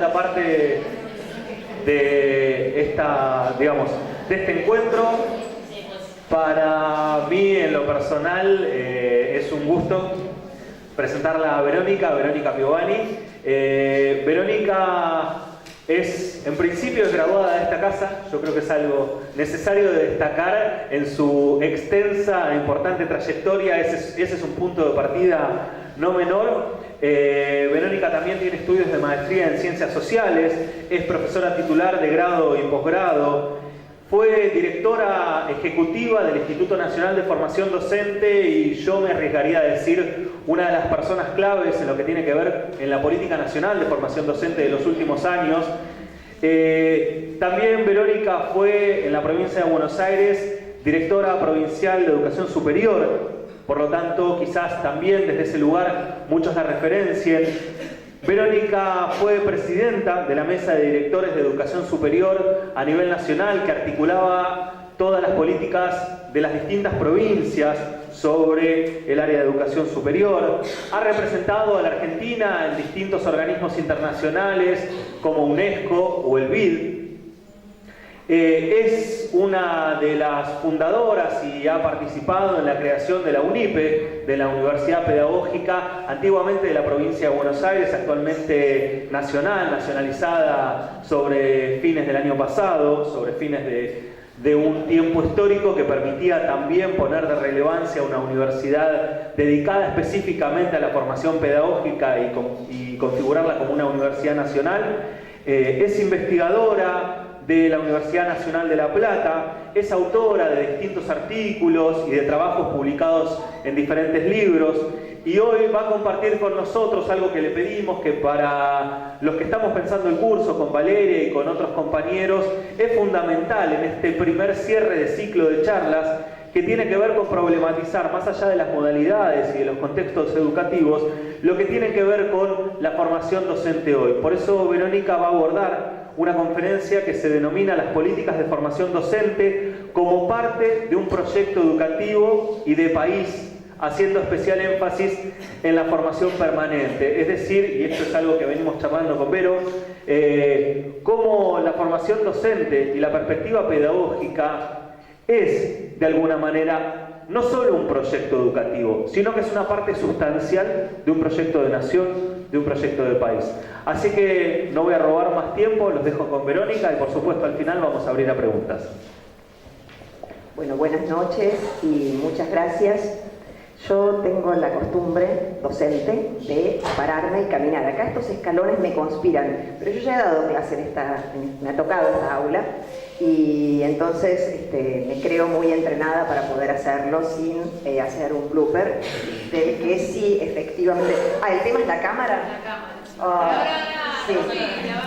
segunda parte de de este encuentro. Para mí, en lo personal, es un gusto presentarla a Verónica Piovani. Verónica en principio es graduada de esta casa. Yo creo que es algo necesario de destacar en su extensa e importante trayectoria. Ese es un punto de partida no menor. Verónica también tiene estudios de maestría en Ciencias Sociales, es profesora titular de grado y posgrado, fue directora ejecutiva del Instituto Nacional de Formación Docente y yo me arriesgaría a decir una de las personas claves en lo que tiene que ver en la política nacional de formación docente de los últimos años. También Verónica fue en la provincia de Buenos Aires directora provincial de Educación Superior, por lo tanto quizás también desde ese lugar muchos la referencien. Verónica fue presidenta de la Mesa de Directores de Educación Superior a nivel nacional, que articulaba todas las políticas de las distintas provincias sobre el área de educación superior. Ha representado a la Argentina en distintos organismos internacionales como UNESCO o el BID. Es una de las fundadoras y ha participado en la creación de la UNIPE, de la Universidad Pedagógica, antiguamente de la provincia de Buenos Aires, actualmente nacionalizada sobre fines del año pasado, sobre fines de un tiempo histórico que permitía también poner de relevancia una universidad dedicada específicamente a la formación pedagógica y configurarla como una universidad nacional. Es investigadora de la Universidad Nacional de La Plata, es autora de distintos artículos y de trabajos publicados en diferentes libros, y hoy va a compartir con nosotros algo que le pedimos, que para los que estamos pensando el curso con Valeria y con otros compañeros es fundamental en este primer cierre de ciclo de charlas, que tiene que ver con problematizar, más allá de las modalidades y de los contextos educativos, lo que tiene que ver con la formación docente hoy. Por eso Verónica va a abordar una conferencia que se denomina Las políticas de formación docente como parte de un proyecto educativo y de país, haciendo especial énfasis en la formación permanente. Es decir, y esto es algo que venimos charlando con Vero, cómo la formación docente y la perspectiva pedagógica es, de alguna manera, no solo un proyecto educativo, sino que es una parte sustancial de un proyecto de nación, de un proyecto de país. Así que no voy a robar más tiempo, los dejo con Verónica y por supuesto al final vamos a abrir a preguntas. Bueno, buenas noches y muchas gracias. Yo tengo la costumbre docente de pararme y caminar. Acá estos escalones me conspiran, pero yo ya he dado clase me ha tocado esta aula y entonces me creo muy entrenada para poder hacerlo sin hacer un blooper del que sí efectivamente... el tema es la cámara. Sí.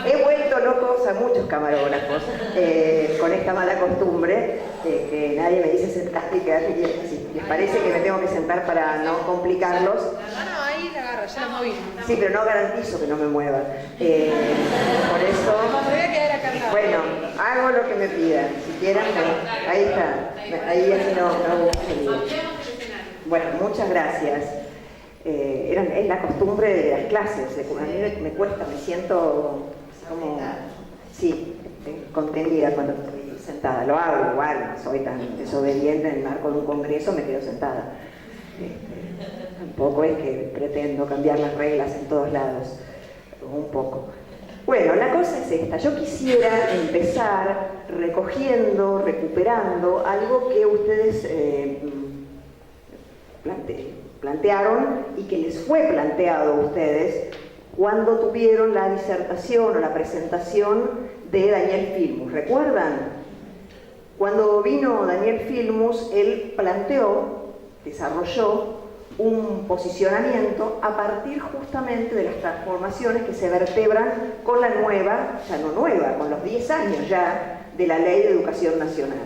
He vuelto locos a muchos camarógrafos con esta mala costumbre que nadie me dice sentate y quedate quieto. Sí, les parece que me tengo que sentar para no complicarlos. No, ahí la agarro, ya la moví. Sí, pero no garantizo que no me mueva. Por eso... Me voy a quedar acá al lado. Bueno, hago lo que me pidan. Si quieren, ahí está. Ahí así no. Bueno, muchas gracias. Es la costumbre de las clases. A mí me cuesta, me siento como, sí, contenida cuando estoy sentada. Lo hago igual, no soy tan desobediente en el marco de un congreso, me quedo sentada. Tampoco es que pretendo cambiar las reglas en todos lados, un poco. Bueno, la cosa es esta. Yo quisiera empezar recuperando algo que ustedes plantearon y que les fue planteado a ustedes cuando tuvieron la disertación o la presentación de Daniel Filmus. ¿Recuerdan? Cuando vino Daniel Filmus, él desarrolló un posicionamiento a partir justamente de las transformaciones que se vertebran con la nueva, ya no nueva, con los 10 años ya de la Ley de Educación Nacional.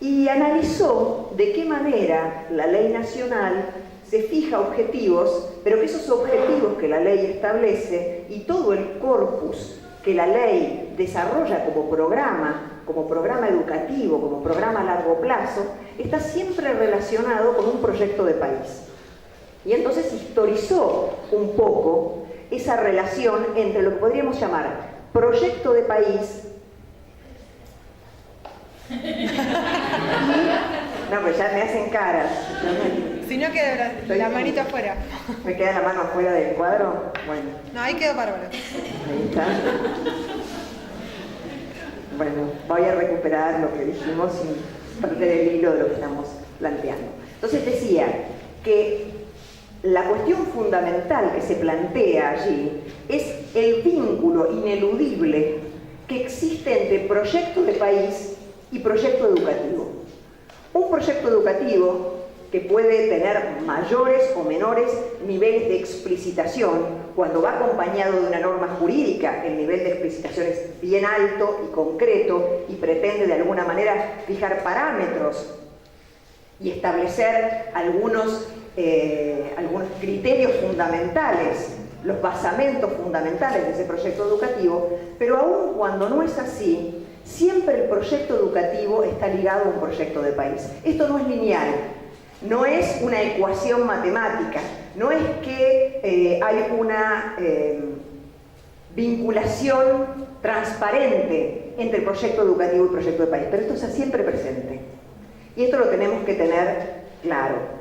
Y analizó de qué manera la ley nacional se fija objetivos, pero que esos objetivos que la ley establece y todo el corpus que la ley desarrolla como programa educativo, como programa a largo plazo, está siempre relacionado con un proyecto de país. Y entonces historizó un poco esa relación entre lo que podríamos llamar proyecto de país y... No, pues ya me hacen caras. Si no queda la manito afuera. ¿Me queda la mano afuera del cuadro? Bueno. No, ahí quedó bárbaro. Ahí está. Bueno, voy a recuperar lo que dijimos sin perder el hilo de lo que estamos planteando. Entonces decía que la cuestión fundamental que se plantea allí es el vínculo ineludible que existe entre proyecto de país y proyecto educativo. Un proyecto educativo que puede tener mayores o menores niveles de explicitación, cuando va acompañado de una norma jurídica, el nivel de explicitación es bien alto y concreto y pretende de alguna manera fijar parámetros y establecer algunos criterios fundamentales, los basamentos fundamentales de ese proyecto educativo, pero aun cuando no es así, siempre el proyecto educativo está ligado a un proyecto de país. Esto no es lineal, no es una ecuación matemática, no es que hay una vinculación transparente entre el proyecto educativo y el proyecto de país, pero esto está siempre presente. Y esto lo tenemos que tener claro.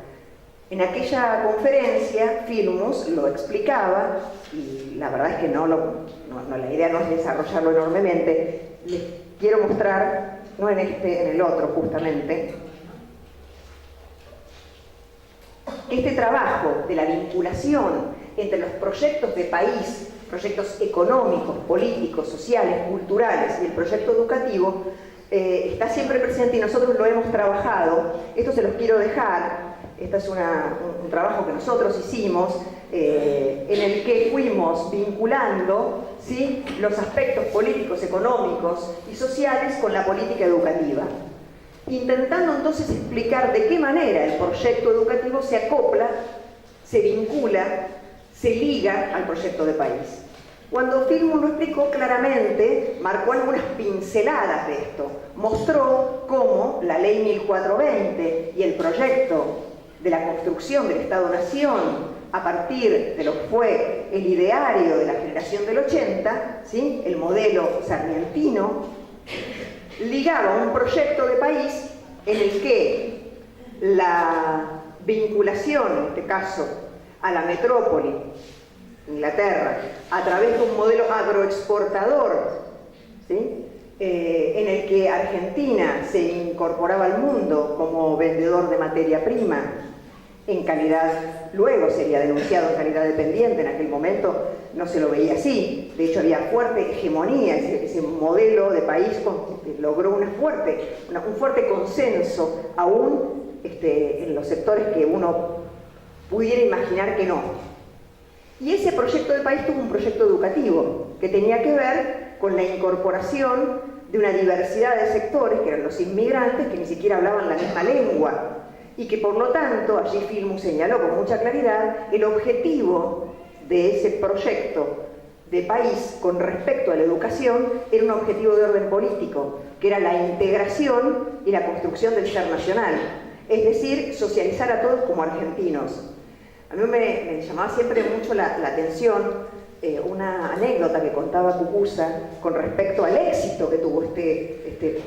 En aquella conferencia, Filmus lo explicaba, y la verdad es que la idea no es desarrollarlo enormemente. Les quiero mostrar, no en este, en el otro justamente, este trabajo de la vinculación entre los proyectos de país, proyectos económicos, políticos, sociales, culturales y el proyecto educativo, está siempre presente y nosotros lo hemos trabajado. Esto se los quiero dejar. Este es un trabajo que nosotros hicimos en el que fuimos vinculando, ¿sí?, los aspectos políticos, económicos y sociales con la política educativa, intentando entonces explicar de qué manera el proyecto educativo se acopla, se vincula, se liga al proyecto de país. Cuando Filmus lo explicó claramente, marcó algunas pinceladas de esto, mostró cómo la Ley 1420 y el proyecto de la construcción del Estado-Nación a partir de lo que fue el ideario de la generación del 80, ¿sí?, el modelo sarmientino, ligaba un proyecto de país en el que la vinculación, en este caso, a la metrópoli, Inglaterra, a través de un modelo agroexportador, ¿sí?, en el que Argentina se incorporaba al mundo como vendedor de materia prima, en calidad, luego sería denunciado en calidad dependiente, en aquel momento no se lo veía así, de hecho había fuerte hegemonía, ese modelo de país logró un fuerte consenso, aún en los sectores que uno pudiera imaginar que no. Y ese proyecto de país tuvo un proyecto educativo que tenía que ver con la incorporación de una diversidad de sectores, que eran los inmigrantes, que ni siquiera hablaban la misma lengua, y que por lo tanto, allí Filmus señaló con mucha claridad, el objetivo de ese proyecto de país con respecto a la educación era un objetivo de orden político, que era la integración y la construcción del ser nacional, es decir, socializar a todos como argentinos. A mí me llamaba siempre mucho la atención una anécdota que contaba Cucuza con respecto al éxito que tuvo este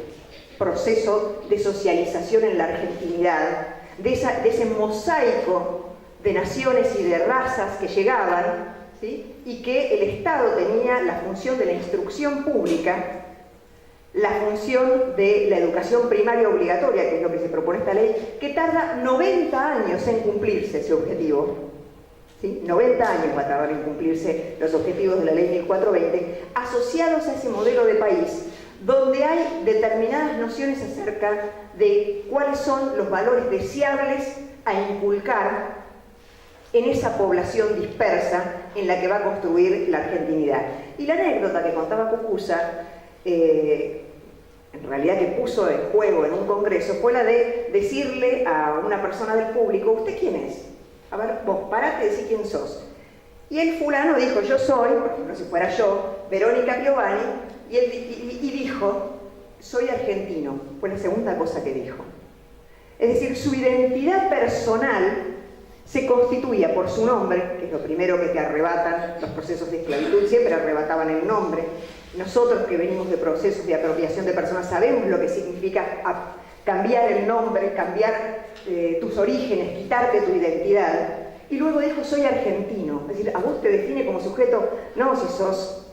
proceso de socialización en la argentinidad, de ese mosaico de naciones y de razas que llegaban, ¿sí?, y que el Estado tenía la función de la instrucción pública, la función de la educación primaria obligatoria, que es lo que se propone esta ley, que tarda 90 años en cumplirse ese objetivo. ¿Sí? 90 años va a tardar en cumplirse los objetivos de la Ley 1420, asociados a ese modelo de país, donde hay determinadas nociones acerca de cuáles son los valores deseables a inculcar en esa población dispersa en la que va a construir la argentinidad. Y la anécdota que contaba Cucuza, en realidad que puso en juego en un congreso, fue la de decirle a una persona del público: ¿usted quién es? A ver, vos parate y decí quién sos. Y el fulano dijo: yo soy, por ejemplo, si fuera yo, Verónica Piovani, y dijo: soy argentino. Fue la segunda cosa que dijo. Es decir, su identidad personal se constituía por su nombre, que es lo primero que te arrebatan los procesos de esclavitud, siempre arrebataban el nombre. Nosotros que venimos de procesos de apropiación de personas sabemos lo que significa cambiar el nombre, cambiar tus orígenes, quitarte tu identidad. Y luego dijo, soy argentino. Es decir, a vos te define como sujeto, no si sos,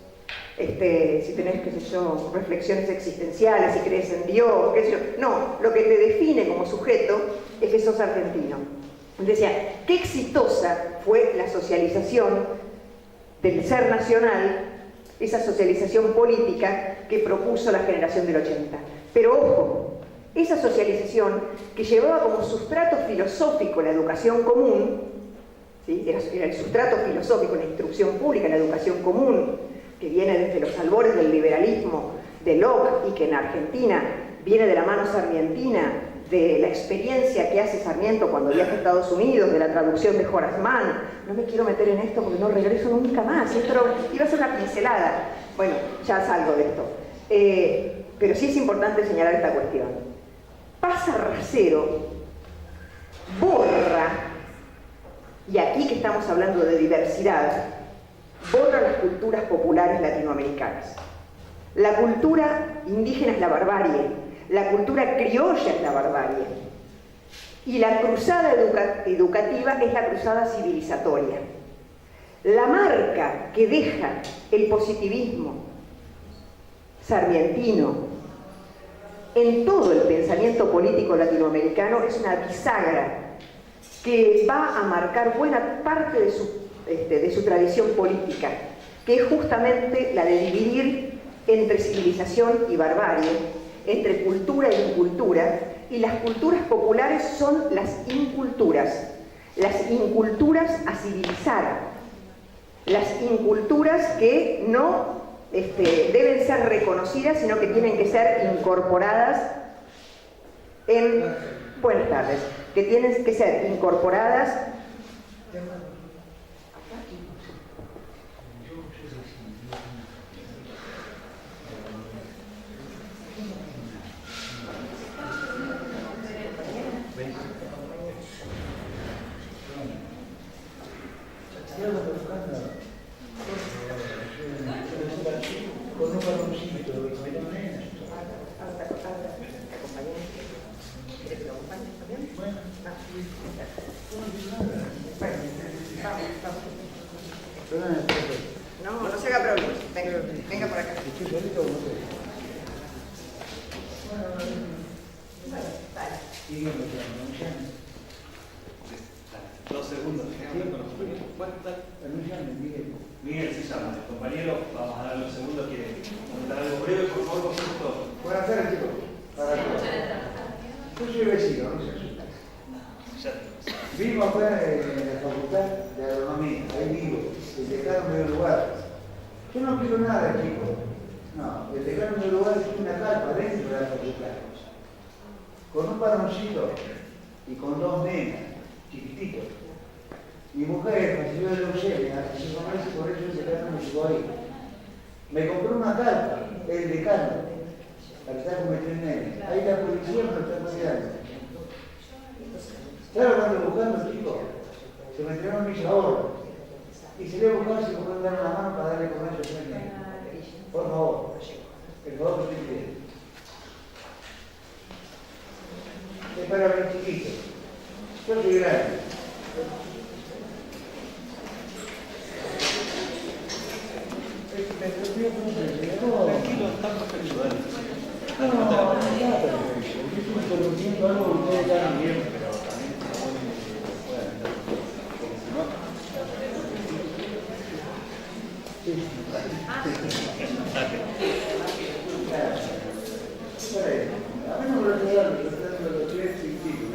si tenés, qué sé yo, reflexiones existenciales, si crees en Dios, qué sé yo. No, lo que te define como sujeto es que sos argentino. Decía, qué exitosa fue la socialización del ser nacional, esa socialización política que propuso la generación del 80. Pero ojo, esa socialización que llevaba como sustrato filosófico la educación común, ¿sí? Era el sustrato filosófico, la instrucción pública, la educación común, que viene desde los albores del liberalismo de Locke y que en Argentina viene de la mano sarmientina, de la experiencia que hace Sarmiento cuando viaja a Estados Unidos, de la traducción de Horace Mann. No me quiero meter en esto porque no regreso nunca más. Esto iba a ser una pincelada. Bueno, ya salgo de esto. Pero sí es importante señalar esta cuestión. Pasa Racero, borra, y aquí que estamos hablando de diversidad, borra las culturas populares latinoamericanas. La cultura indígena es la barbarie. La cultura criolla es la barbarie. Y la cruzada educativa es la cruzada civilizatoria. La marca que deja el positivismo sarmientino en todo el pensamiento político latinoamericano es una bisagra que va a marcar buena parte de su tradición política, que es justamente la de dividir entre civilización y barbarie, entre cultura e incultura, y las culturas populares son las inculturas a civilizar, las inculturas que no deben ser reconocidas, sino que tienen que ser incorporadas en... Buenas tardes, que tienen que ser incorporadas No se haga problema. Venga por acá. Dos segundos. Miguel se llama, el compañero, vamos a darle un segundo, quiere comentar algo breve, por favor, con gusto. Buenas tardes, chicos. Yo soy vecino, no se asustan. Vivo acá en la Facultad de Agronomía, ahí vivo, el decano me dio lugar. Yo no quiero nada, chicos. No, el decano me dio lugar es una carpa dentro de la facultad, con un varoncito y con dos nenas, chiquititos. Mi mujer recibió de leucemia hace 5 meses, por eso el decano me llegó ahí. Me compró una carpa, el decano, para estar con mi nene. Ahí la policía me lo está cuidando. Claro, cuando buscando, chicos, se me entregaron mis ahorros. Y se le buscaba si me pueden dar una mano para darle comer a ese nene. Por favor, el favor que usted quiere. Es para mis chiquitos. Yo soy grande. Tranquilo, está perfecto, dale. No, no, yo estoy conociendo algo que ustedes ya no vieron, pero también a mí no me lo quedaron, yo estoy de los 3 y pico.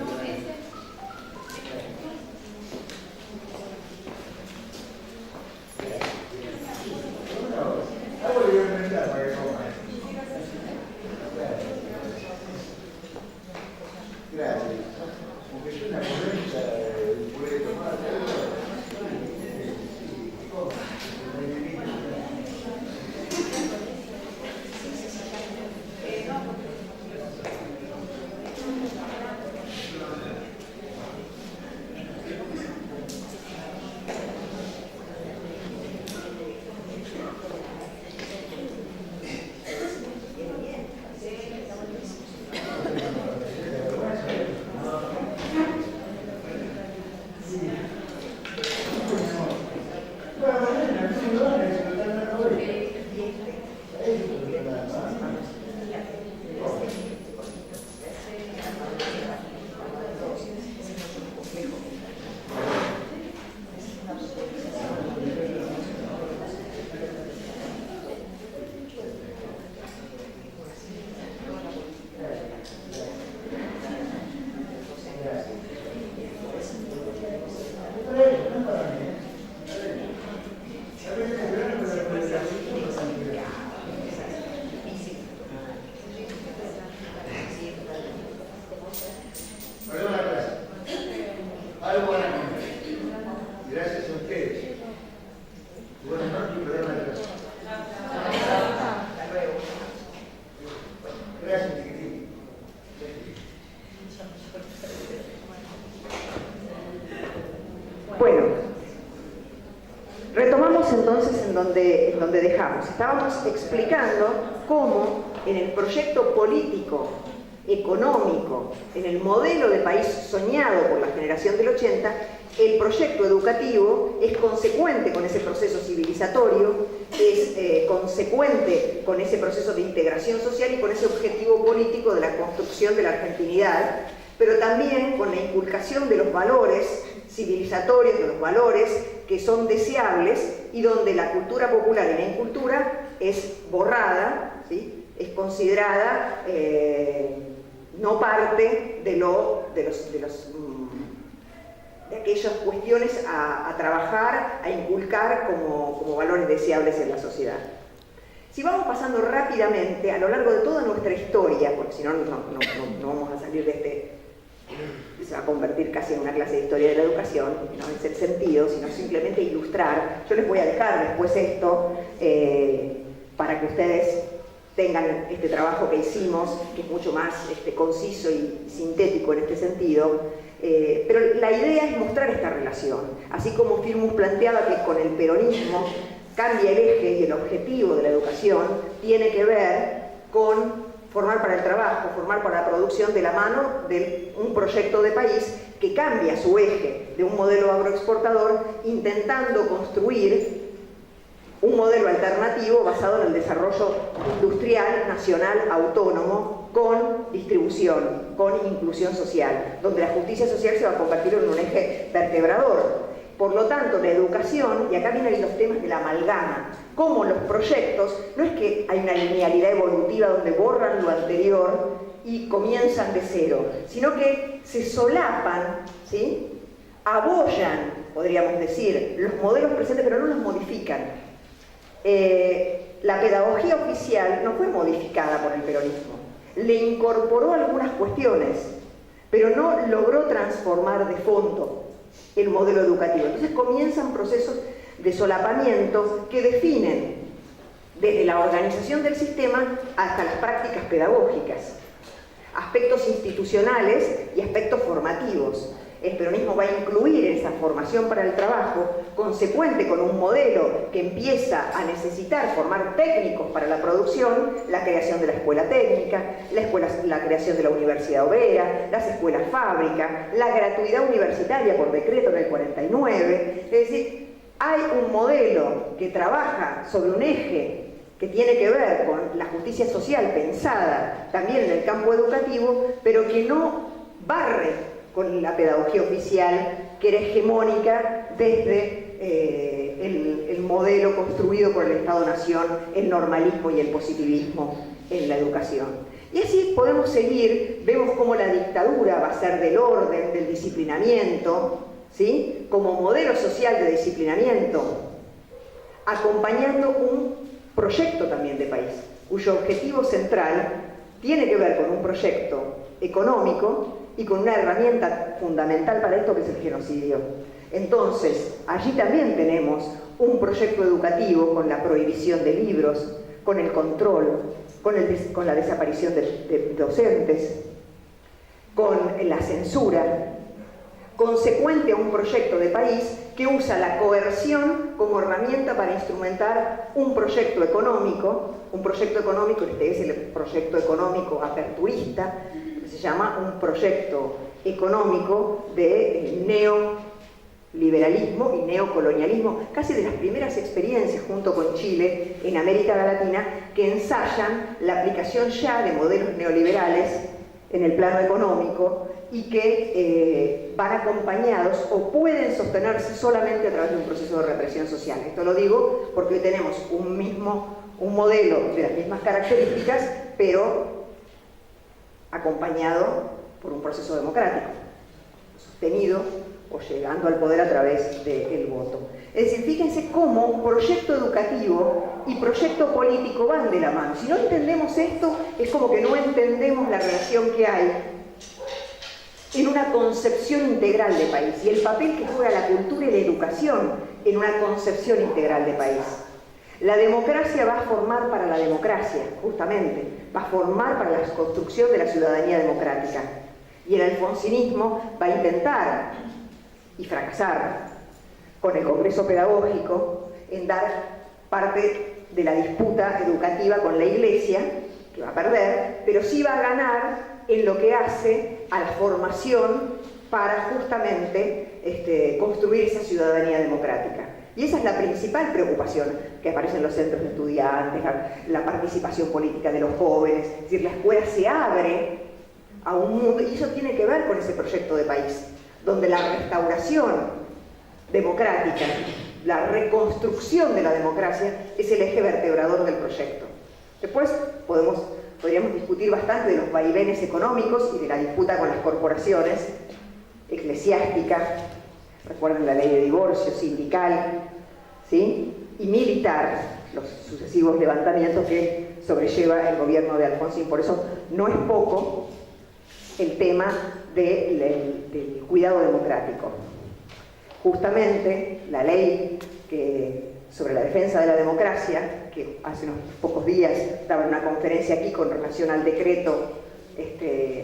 Ahora voy a inventar para que coma. Gracias. Porque es una pobreza el puré de tomate. Retomamos entonces en donde dejamos. Estábamos explicando cómo en el proyecto político, económico, en el modelo de país soñado por la generación del 80, el proyecto educativo es consecuente con ese proceso civilizatorio, es consecuente con ese proceso de integración social y con ese objetivo político de la construcción de la argentinidad, pero también con la inculcación de los valores civilizatorios, de los valores que son deseables y donde la cultura popular y la incultura es borrada, ¿sí? Es considerada no parte de aquellas cuestiones a trabajar, a inculcar como valores deseables en la sociedad. Si vamos pasando rápidamente a lo largo de toda nuestra historia, porque si no, no vamos a salir de se va a convertir casi en una clase de historia de la educación, no es el sentido, sino simplemente ilustrar. Yo les voy a dejar después esto para que ustedes tengan este trabajo que hicimos, que es mucho más conciso y sintético en este sentido, pero la idea es mostrar esta relación, así como Firmus planteaba que con el peronismo cambia el eje y el objetivo de la educación tiene que ver con formar para el trabajo, formar para la producción de la mano de un proyecto de país que cambia su eje de un modelo agroexportador, intentando construir un modelo alternativo basado en el desarrollo industrial, nacional, autónomo, con distribución, con inclusión social, donde la justicia social se va a convertir en un eje vertebrador. Por lo tanto, la educación, y acá vienen los temas de la amalgama, como los proyectos, no es que hay una linealidad evolutiva donde borran lo anterior y comienzan de cero, sino que se solapan, ¿sí? Abollan, podríamos decir, los modelos presentes, pero no los modifican. La pedagogía oficial no fue modificada por el peronismo, le incorporó algunas cuestiones, pero no logró transformar de fondo el modelo educativo. Entonces comienzan procesos de solapamiento que definen desde la organización del sistema hasta las prácticas pedagógicas, aspectos institucionales y aspectos formativos. El peronismo va a incluir esa formación para el trabajo, consecuente con un modelo que empieza a necesitar formar técnicos para la producción, la creación de la escuela técnica, la creación de la universidad obrera, las escuelas fábrica, la gratuidad universitaria por decreto en el 49. Es decir, hay un modelo que trabaja sobre un eje que tiene que ver con la justicia social pensada también en el campo educativo, pero que no barre con la pedagogía oficial que era hegemónica desde el modelo construido por el Estado-Nación, el normalismo y el positivismo en la educación. Y así podemos seguir, vemos cómo la dictadura va a ser del orden, del disciplinamiento, ¿sí? Como modelo social de disciplinamiento, acompañando un proyecto también de país, cuyo objetivo central tiene que ver con un proyecto económico y con una herramienta fundamental para esto que es el genocidio. Entonces, allí también tenemos un proyecto educativo con la prohibición de libros, con el control, con la desaparición de docentes, con la censura, consecuente a un proyecto de país que usa la coerción como herramienta para instrumentar un proyecto económico, este es el proyecto económico aperturista, que se llama un proyecto económico de neoliberalismo y neocolonialismo, casi de las primeras experiencias junto con Chile en América Latina que ensayan la aplicación ya de modelos neoliberales en el plano económico y que van acompañados o pueden sostenerse solamente a través de un proceso de represión social. Esto lo digo porque hoy tenemos un modelo de las mismas características, pero acompañado por un proceso democrático, sostenido o llegando al poder a través del voto. Es decir, fíjense cómo proyecto educativo y proyecto político van de la mano. Si no entendemos esto, es como que no entendemos la relación que hay en una concepción integral de país y el papel que juega la cultura y la educación en una concepción integral de país. La democracia va a formar para la democracia, justamente, va a formar para la construcción de la ciudadanía democrática. Y el alfonsinismo va a intentar, y fracasar, con el Congreso Pedagógico en dar parte de la disputa educativa con la Iglesia, que va a perder, pero sí va a ganar en lo que hace a la formación para justamente construir esa ciudadanía democrática. Y esa es la principal preocupación que aparece en los centros de estudiantes, la participación política de los jóvenes. Es decir, la escuela se abre a un mundo, y eso tiene que ver con ese proyecto de país, donde la restauración democrática, la reconstrucción de la democracia es el eje vertebrador del proyecto. Después podríamos discutir bastante de los vaivenes económicos y de la disputa con las corporaciones eclesiásticas. Recuerden la ley de divorcio, sindical, ¿sí? Y militar, los sucesivos levantamientos que sobrelleva el gobierno de Alfonsín. Por eso no es poco el tema del cuidado democrático. Justamente la ley sobre la defensa de la democracia, que hace unos pocos días estaba en una conferencia aquí con relación al decreto,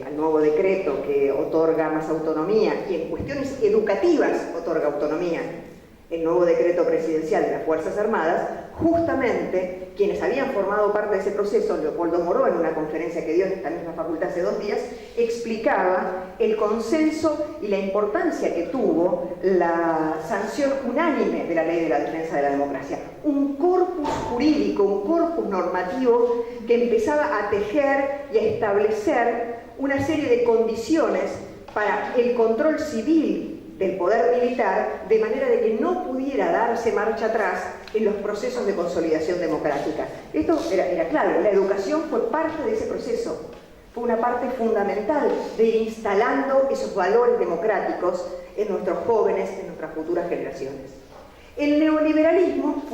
al nuevo decreto que otorga más autonomía, y en cuestiones educativas otorga autonomía, el nuevo decreto presidencial de las Fuerzas Armadas, justamente quienes habían formado parte de ese proceso, Leopoldo Moró, en una conferencia que dio en esta misma facultad hace 2 días, explicaba el consenso y la importancia que tuvo la sanción unánime de la Ley de la Defensa de la Democracia. Un corpus jurídico, un corpus normativo que empezaba a tejer y a establecer una serie de condiciones para el control civil del poder militar, de manera de que no pudiera darse marcha atrás en los procesos de consolidación democrática. Esto era claro, la educación fue parte de ese proceso, fue una parte fundamental de ir instalando esos valores democráticos en nuestros jóvenes, en nuestras futuras generaciones. El neoliberalismo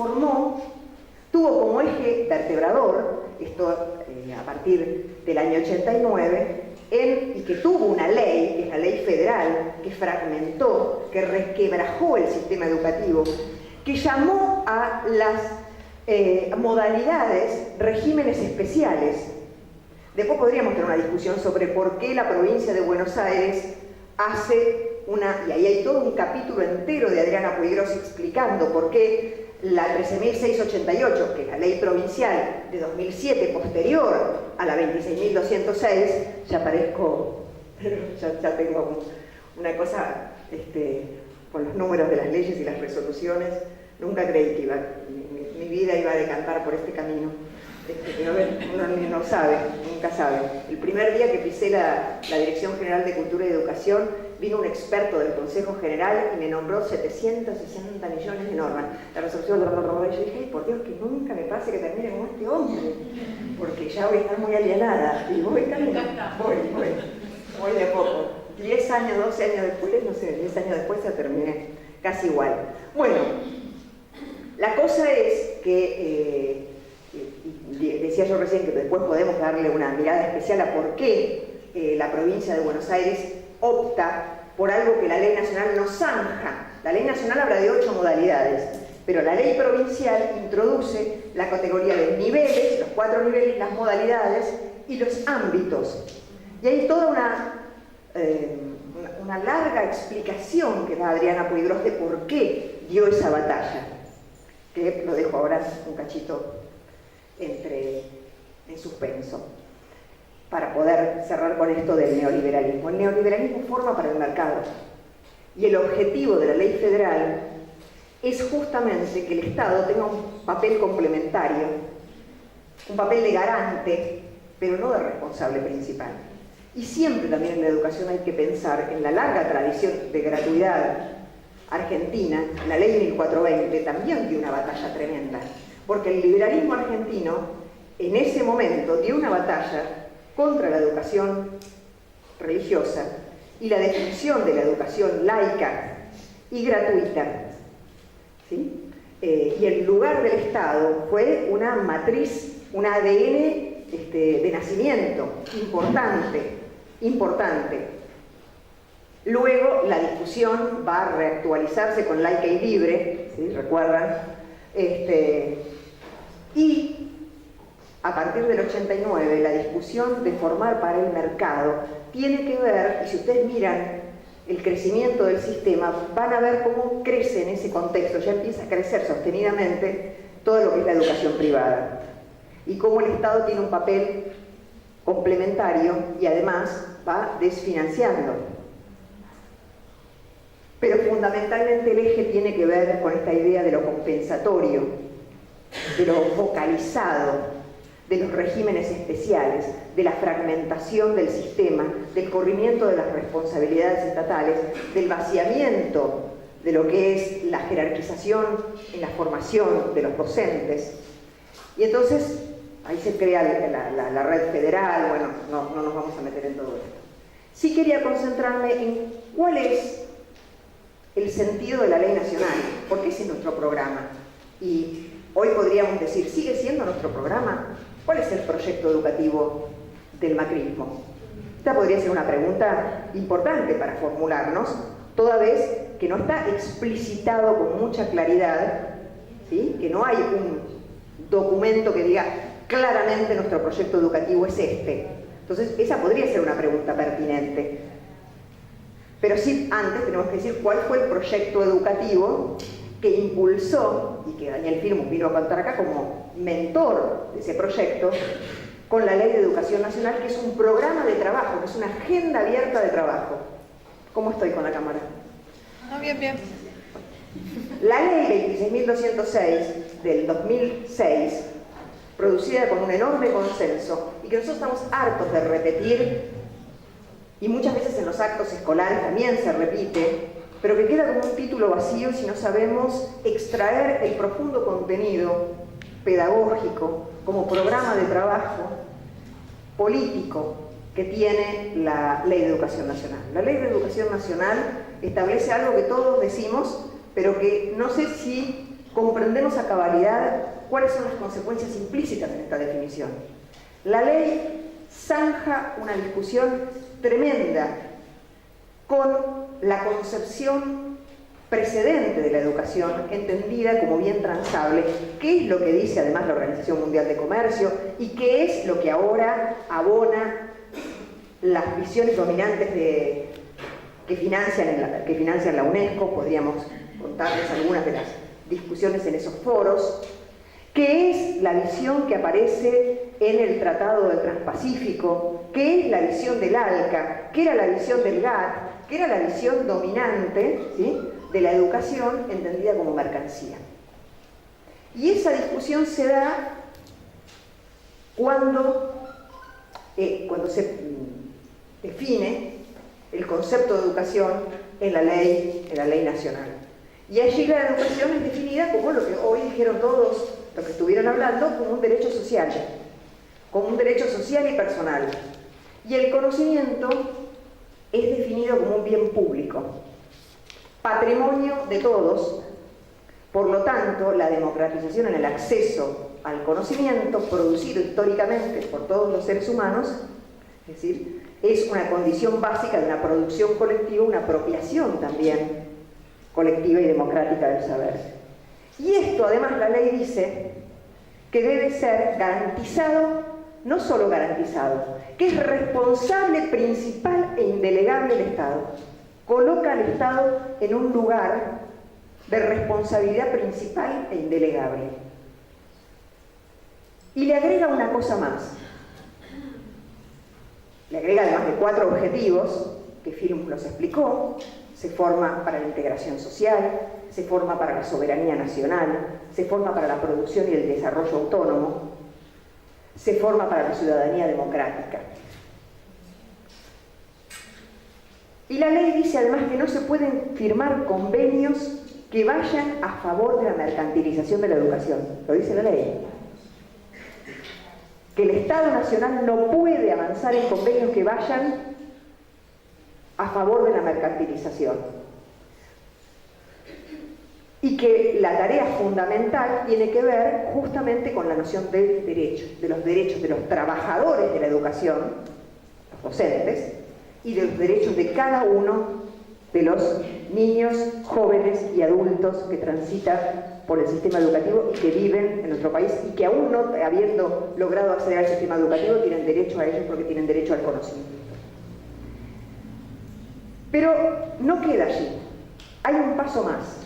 tuvo como eje vertebrador, esto a partir del año 89, y que tuvo una ley, que es la ley federal, que fragmentó, que resquebrajó el sistema educativo, que llamó a las modalidades regímenes especiales. Después podríamos tener una discusión sobre por qué la provincia de Buenos Aires hace y ahí hay todo un capítulo entero de Adriana Puigros explicando por qué la 13.688, que es la ley provincial de 2007, posterior a la 26.206, ya parezco, ya tengo una cosa con los números de las leyes y las resoluciones. Nunca creí que mi vida iba a decantar por este camino. Pero uno no sabe, nunca sabe. El primer día que pisé la Dirección General de Cultura y Educación, vino un experto del Consejo General y me nombró 760 millones de normas. La resolución, y yo dije, ay, por Dios, que nunca me pase que termine como este hombre, porque ya voy a estar muy alienada. Y voy camino, voy de a poco. 10 años, 12 años después, no sé, 10 años después ya terminé casi igual. Bueno, la cosa es que... decía yo recién que después podemos darle una mirada especial a por qué la provincia de Buenos Aires opta por algo que la ley nacional no zanja. La ley nacional habla de 8 modalidades, pero la ley provincial introduce la categoría de niveles, los 4 niveles, las modalidades y los ámbitos. Y hay toda una larga explicación que da Adriana Puigros de por qué dio esa batalla, que lo dejo ahora un cachito en suspenso, para poder cerrar con esto del neoliberalismo. El neoliberalismo forma para el mercado, y el objetivo de la ley federal es justamente que el Estado tenga un papel complementario, un papel de garante, pero no de responsable principal. Y siempre también en la educación hay que pensar en la larga tradición de gratuidad argentina. La ley 1420 también dio una batalla tremenda, porque el liberalismo argentino en ese momento dio una batalla contra la educación religiosa y la definición de la educación laica y gratuita, ¿sí? Y el lugar del Estado fue una matriz, un ADN de nacimiento importante. Luego la discusión va a reactualizarse con laica y libre, ¿sí? ¿Recuerdan? Y a partir del 89, la discusión de formar para el mercado tiene que ver, y si ustedes miran el crecimiento del sistema, van a ver cómo crece en ese contexto, ya empieza a crecer sostenidamente todo lo que es la educación privada y cómo el Estado tiene un papel complementario y además va desfinanciando. Pero fundamentalmente el eje tiene que ver con esta idea de lo compensatorio, de lo focalizado, de los regímenes especiales, de la fragmentación del sistema, del corrimiento de las responsabilidades estatales, del vaciamiento de lo que es la jerarquización en la formación de los docentes. Y entonces ahí se crea la red federal, bueno, no nos vamos a meter en todo esto. Sí quería concentrarme en cuál es el sentido de la ley nacional, porque ese es nuestro programa. Y hoy podríamos decir, ¿sigue siendo nuestro programa? ¿Cuál es el proyecto educativo del macrismo? Esta podría ser una pregunta importante para formularnos, toda vez que no está explicitado con mucha claridad, ¿sí? Que no hay un documento que diga claramente nuestro proyecto educativo es este. Entonces, esa podría ser una pregunta pertinente. Pero sí, antes tenemos que decir cuál fue el proyecto educativo que impulsó, y que Daniel Firmus vino a contar acá como mentor de ese proyecto, con la Ley de Educación Nacional, que es un programa de trabajo, que es una agenda abierta de trabajo. ¿Cómo estoy con la cámara? No, bien, bien. La Ley 26.206 del 2006, producida con un enorme consenso, y que nosotros estamos hartos de repetir, y muchas veces en los actos escolares también se repite, pero que queda como un título vacío si no sabemos extraer el profundo contenido pedagógico como programa de trabajo político que tiene la Ley de Educación Nacional. La Ley de Educación Nacional establece algo que todos decimos, pero que no sé si comprendemos a cabalidad cuáles son las consecuencias implícitas en esta definición. La ley zanja una discusión tremenda con la concepción precedente de la educación, entendida como bien transable, qué es lo que dice además la Organización Mundial de Comercio y qué es lo que ahora abona las visiones dominantes que financian la UNESCO. Podríamos contarles algunas de las discusiones en esos foros. ¿Qué es la visión que aparece en el Tratado del Transpacífico? ¿Qué es la visión del ALCA? ¿Qué era la visión del GATT? ¿Qué era la visión dominante, ¿sí?, de la educación entendida como mercancía? Y esa discusión se da cuando se define el concepto de educación en la ley nacional. Y allí la educación es definida como lo que hoy dijeron todos los que estuvieron hablando, como un derecho social y personal. Y el conocimiento es definido como un bien público, patrimonio de todos. Por lo tanto, la democratización en el acceso al conocimiento, producido históricamente por todos los seres humanos, es decir, es una condición básica de una producción colectiva, una apropiación también colectiva y democrática del saber. Y esto, además, la ley dice que debe ser garantizado, no solo garantizado, que es responsable principal e indelegable del Estado. Coloca al Estado en un lugar de responsabilidad principal e indelegable. Y le agrega una cosa más. Le agrega además de 4 objetivos, que Firmus los explicó: se forma para la integración social, se forma para la soberanía nacional, se forma para la producción y el desarrollo autónomo, se forma para la ciudadanía democrática. Y la ley dice además que no se pueden firmar convenios que vayan a favor de la mercantilización de la educación. Lo dice la ley. Que el Estado Nacional no puede avanzar en convenios que vayan a favor de la mercantilización. Y que la tarea fundamental tiene que ver justamente con la noción del derecho, de los derechos de los trabajadores de la educación, los docentes, y de los derechos de cada uno de los niños, jóvenes y adultos que transitan por el sistema educativo y que viven en nuestro país y que aún no habiendo logrado acceder al sistema educativo tienen derecho a ellos porque tienen derecho al conocimiento. Pero no queda allí. Hay un paso más.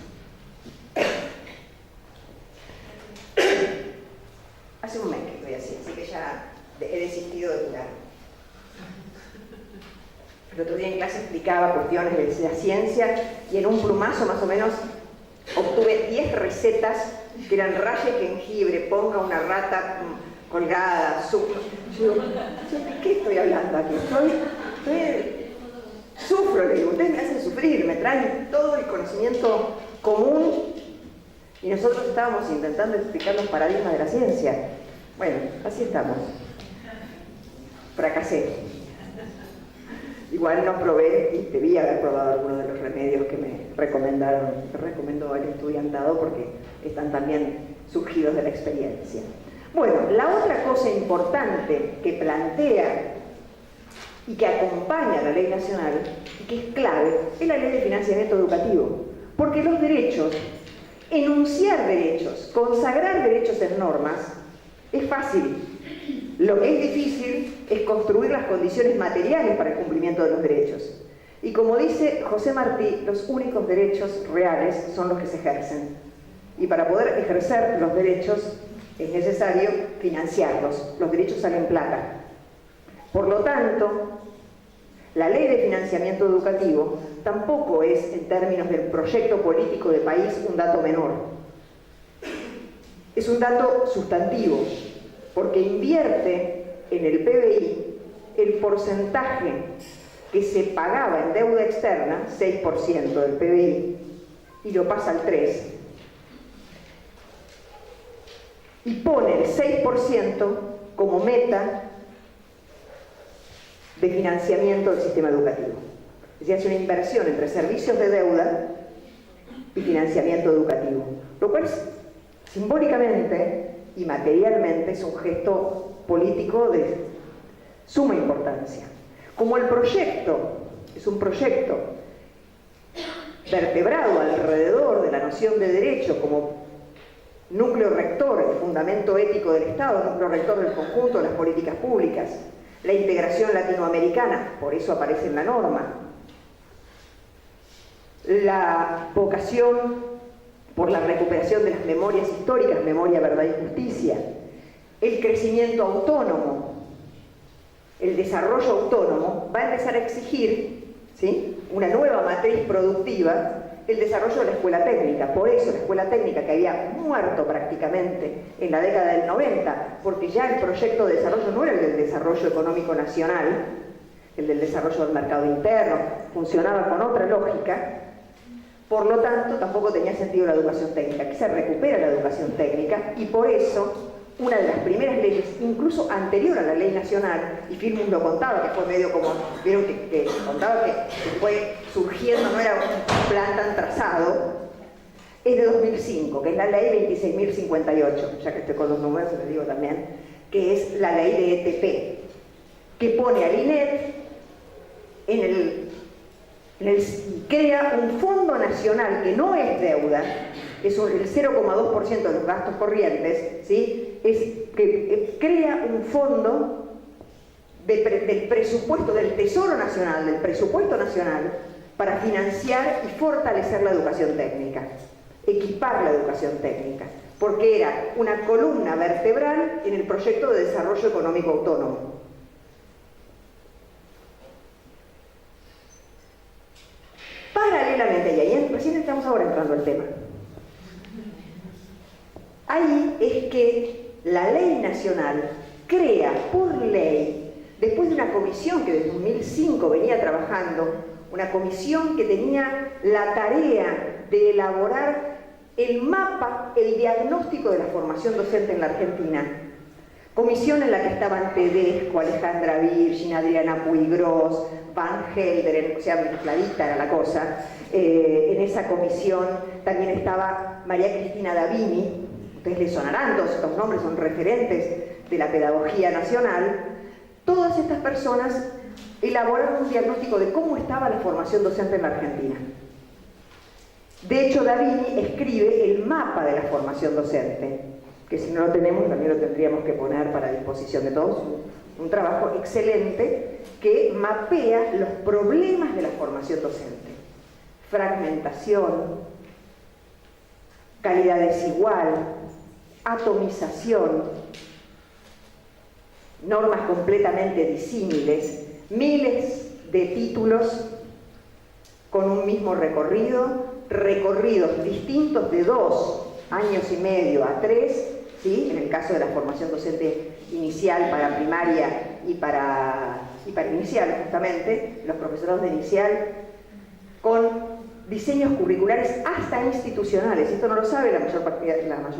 Hace un mes que estoy así que ya he desistido de curar. El otro día en clase explicaba cuestiones de la ciencia y en un plumazo más o menos obtuve 10 recetas que eran raye jengibre, ponga una rata colgada, yo ¿de qué estoy hablando aquí? Sufro, le digo, ustedes me hacen sufrir, me traen todo el conocimiento común y nosotros estábamos intentando explicar los paradigmas de la ciencia. Bueno, así estamos. Fracasé. Igual no probé, y debí haber probado algunos de los remedios que me recomendó el estudiantado porque están también surgidos de la experiencia. Bueno, la otra cosa importante que plantea y que acompaña a la ley nacional y que es clave es la ley de financiamiento educativo, porque los derechos, enunciar derechos, consagrar derechos en normas es fácil. Lo que es difícil es construir las condiciones materiales para el cumplimiento de los derechos. Y como dice José Martí, los únicos derechos reales son los que se ejercen. Y para poder ejercer los derechos es necesario financiarlos. Los derechos salen plata. Por lo tanto, la ley de financiamiento educativo tampoco es, en términos del proyecto político de país, un dato menor. Es un dato sustantivo, porque invierte en el PBI el porcentaje que se pagaba en deuda externa, 6% del PBI, y lo pasa al 3%. Y pone el 6% como meta de financiamiento del sistema educativo. Es decir, hace una inversión entre servicios de deuda y financiamiento educativo, lo cual simbólicamente y materialmente es un gesto político de suma importancia. Como el proyecto es un proyecto vertebrado alrededor de la noción de derecho como núcleo rector, el fundamento ético del Estado, núcleo rector del conjunto de las políticas públicas, la integración latinoamericana, por eso aparece en la norma, la vocación por la recuperación de las memorias históricas, memoria, verdad y justicia, el crecimiento autónomo, el desarrollo autónomo, va a empezar a exigir, ¿sí?, una nueva matriz productiva, el desarrollo de la escuela técnica. Por eso la escuela técnica, que había muerto prácticamente en la década del 90, porque ya el proyecto de desarrollo no era el del desarrollo económico nacional, el del desarrollo del mercado interno, funcionaba con otra lógica. Por lo tanto, tampoco tenía sentido la educación técnica. Aquí se recupera la educación técnica y por eso una de las primeras leyes, incluso anterior a la ley nacional, y Firmus lo contaba, que fue medio como, vieron que contaba que fue surgiendo, no era un plan tan trazado, es de 2005, que es la ley 26.058, ya que estoy con los números, les digo también, que es la ley de ETP, que pone al INET crea un fondo nacional que no es deuda, es el 0,2% de los gastos corrientes, ¿sí? Crea un fondo del presupuesto, del Tesoro Nacional, del presupuesto nacional, para financiar y fortalecer la educación técnica, equipar la educación técnica, porque era una columna vertebral en el proyecto de desarrollo económico autónomo. Paralelamente, y ahí recién estamos ahora entrando al tema, ahí es que la ley nacional crea por ley, después de una comisión que desde 2005 venía trabajando, una comisión que tenía la tarea de elaborar el mapa, el diagnóstico de la formación docente en la Argentina. Comisión en la que estaban Tedesco, Alejandra Virgin, Adriana Puigros, Van Helderen, o sea, mezcladita era la cosa. En esa comisión también estaba María Cristina Davini. Ustedes les sonarán, todos estos nombres son referentes de la pedagogía nacional. Todas estas personas elaboraron un diagnóstico de cómo estaba la formación docente en la Argentina. De hecho, Davini escribe el mapa de la formación docente, que si no lo tenemos también lo tendríamos que poner para disposición de todos. Un trabajo excelente que mapea los problemas de la formación docente. fragmentación, calidad desigual, atomización, normas completamente disímiles, miles de títulos con un mismo recorrido, recorridos distintos de 2 años y medio a 3, ¿sí? En el caso de la formación docente inicial para primaria y para inicial, justamente, los profesorados de inicial, con diseños curriculares hasta institucionales. Esto no lo sabe la mayor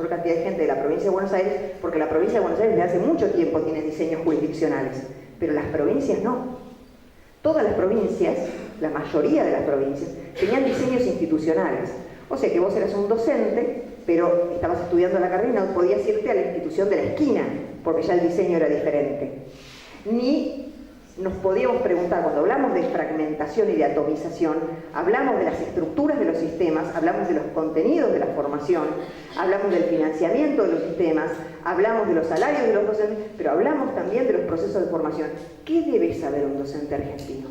cantidad de gente de la provincia de Buenos Aires, porque la provincia de Buenos Aires desde hace mucho tiempo tiene diseños jurisdiccionales, pero las provincias no. Todas las provincias, la mayoría de las provincias, tenían diseños institucionales. O sea que vos eras un docente, pero estabas estudiando la carrera y no podías irte a la institución de la esquina, porque ya el diseño era diferente. Ni nos podíamos preguntar, cuando hablamos de fragmentación y de atomización, hablamos de las estructuras de los sistemas, hablamos de los contenidos de la formación, hablamos del financiamiento de los sistemas, hablamos de los salarios de los docentes, pero hablamos también de los procesos de formación. ¿Qué debe saber un docente argentino?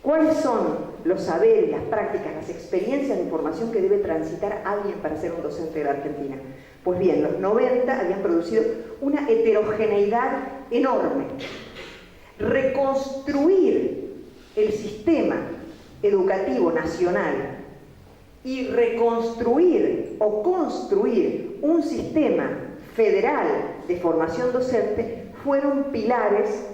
¿Cuáles son los saberes, las prácticas, las experiencias de formación que debe transitar alguien para ser un docente de la Argentina? Pues bien, los 90 habían producido una heterogeneidad enorme. Reconstruir el sistema educativo nacional y reconstruir o construir un sistema federal de formación docente fueron pilares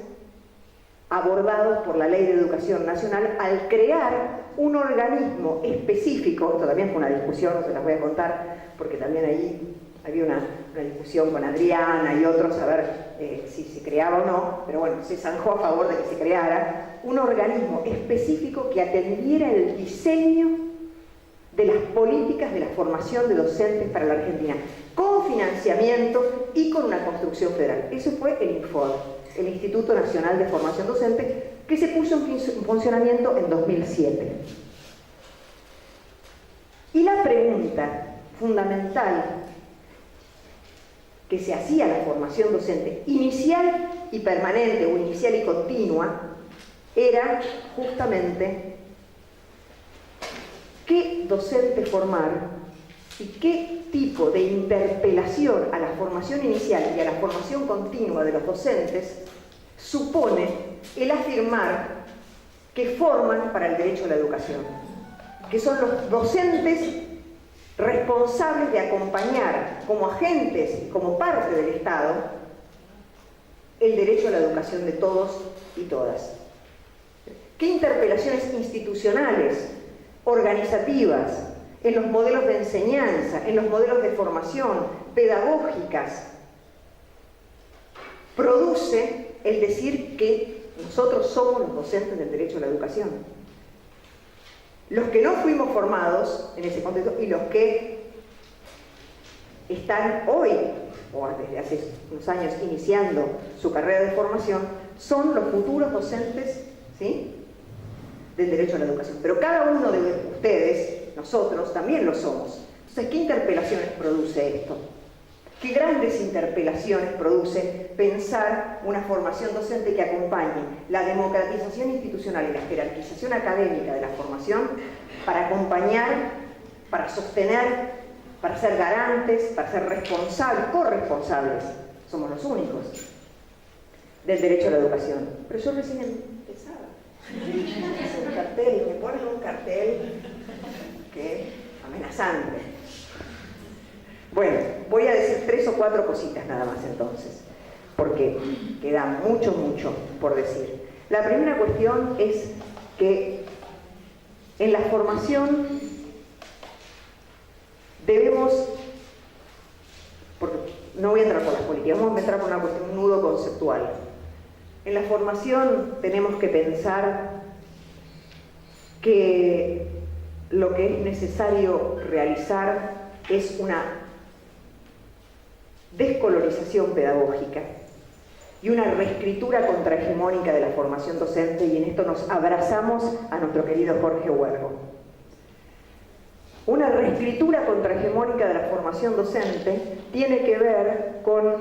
abordados por la Ley de Educación Nacional al crear un organismo específico. Esto también fue una discusión, no se las voy a contar, porque también ahí había una discusión con Adriana y otros a ver si se creaba o no, pero bueno, se zanjó a favor de que se creara un organismo específico que atendiera el diseño de las políticas de la formación de docentes para la Argentina, con financiamiento y con una construcción federal. Eso fue el INFOD, el Instituto Nacional de Formación Docente, que se puso en funcionamiento en 2007. Y la pregunta fundamental que se hacía a la formación docente inicial y permanente o inicial y continua era justamente qué docente formar y qué tipo de interpelación a la formación inicial y a la formación continua de los docentes supone el afirmar que forman para el derecho a la educación, que son los docentes responsables de acompañar como agentes y como parte del Estado el derecho a la educación de todos y todas. ¿Qué interpelaciones institucionales, organizativas, en los modelos de enseñanza, en los modelos de formación, pedagógicas, produce el decir que nosotros somos los docentes del derecho a la educación? Los que no fuimos formados en ese contexto y los que están hoy, o desde hace unos años iniciando su carrera de formación, son los futuros docentes, ¿sí?, del derecho a la educación. Pero cada uno de ustedes, nosotros, también lo somos. Entonces, ¿qué interpelaciones produce esto? ¿Qué grandes interpelaciones produce pensar una formación docente que acompañe la democratización institucional y la jerarquización académica de la formación para acompañar, para sostener, para ser garantes, para ser responsables, corresponsables, somos los únicos, del derecho a la educación? Pero yo recién empezaba. Un cartel, me ponen un cartel que es amenazante. Bueno, voy a decir 3 o 4 cositas nada más entonces, porque queda mucho por decir. La primera cuestión es que en la formación debemos, porque no voy a entrar por las políticas, vamos a entrar por una cuestión, un nudo conceptual. En la formación tenemos que pensar que lo que es necesario realizar es una descolonización pedagógica y una reescritura contrahegemónica de la formación docente, y en esto nos abrazamos a nuestro querido Jorge Huergo. Una reescritura contrahegemónica de la formación docente tiene que ver con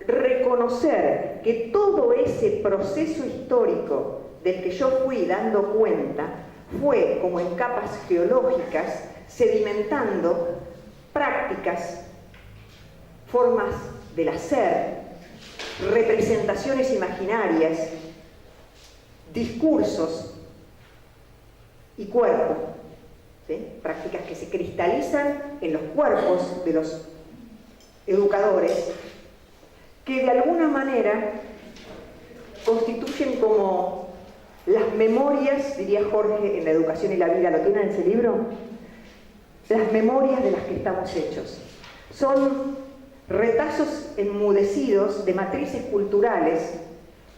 reconocer que todo ese proceso histórico del que yo fui dando cuenta fue como en capas geológicas, sedimentando prácticas, formas del hacer, representaciones imaginarias, discursos y cuerpo, ¿sí? Prácticas que se cristalizan en los cuerpos de los educadores, que de alguna manera constituyen como las memorias, diría Jorge en La educación y la vida, ¿lo tienen en ese libro? Las memorias de las que estamos hechos. Son retazos enmudecidos de matrices culturales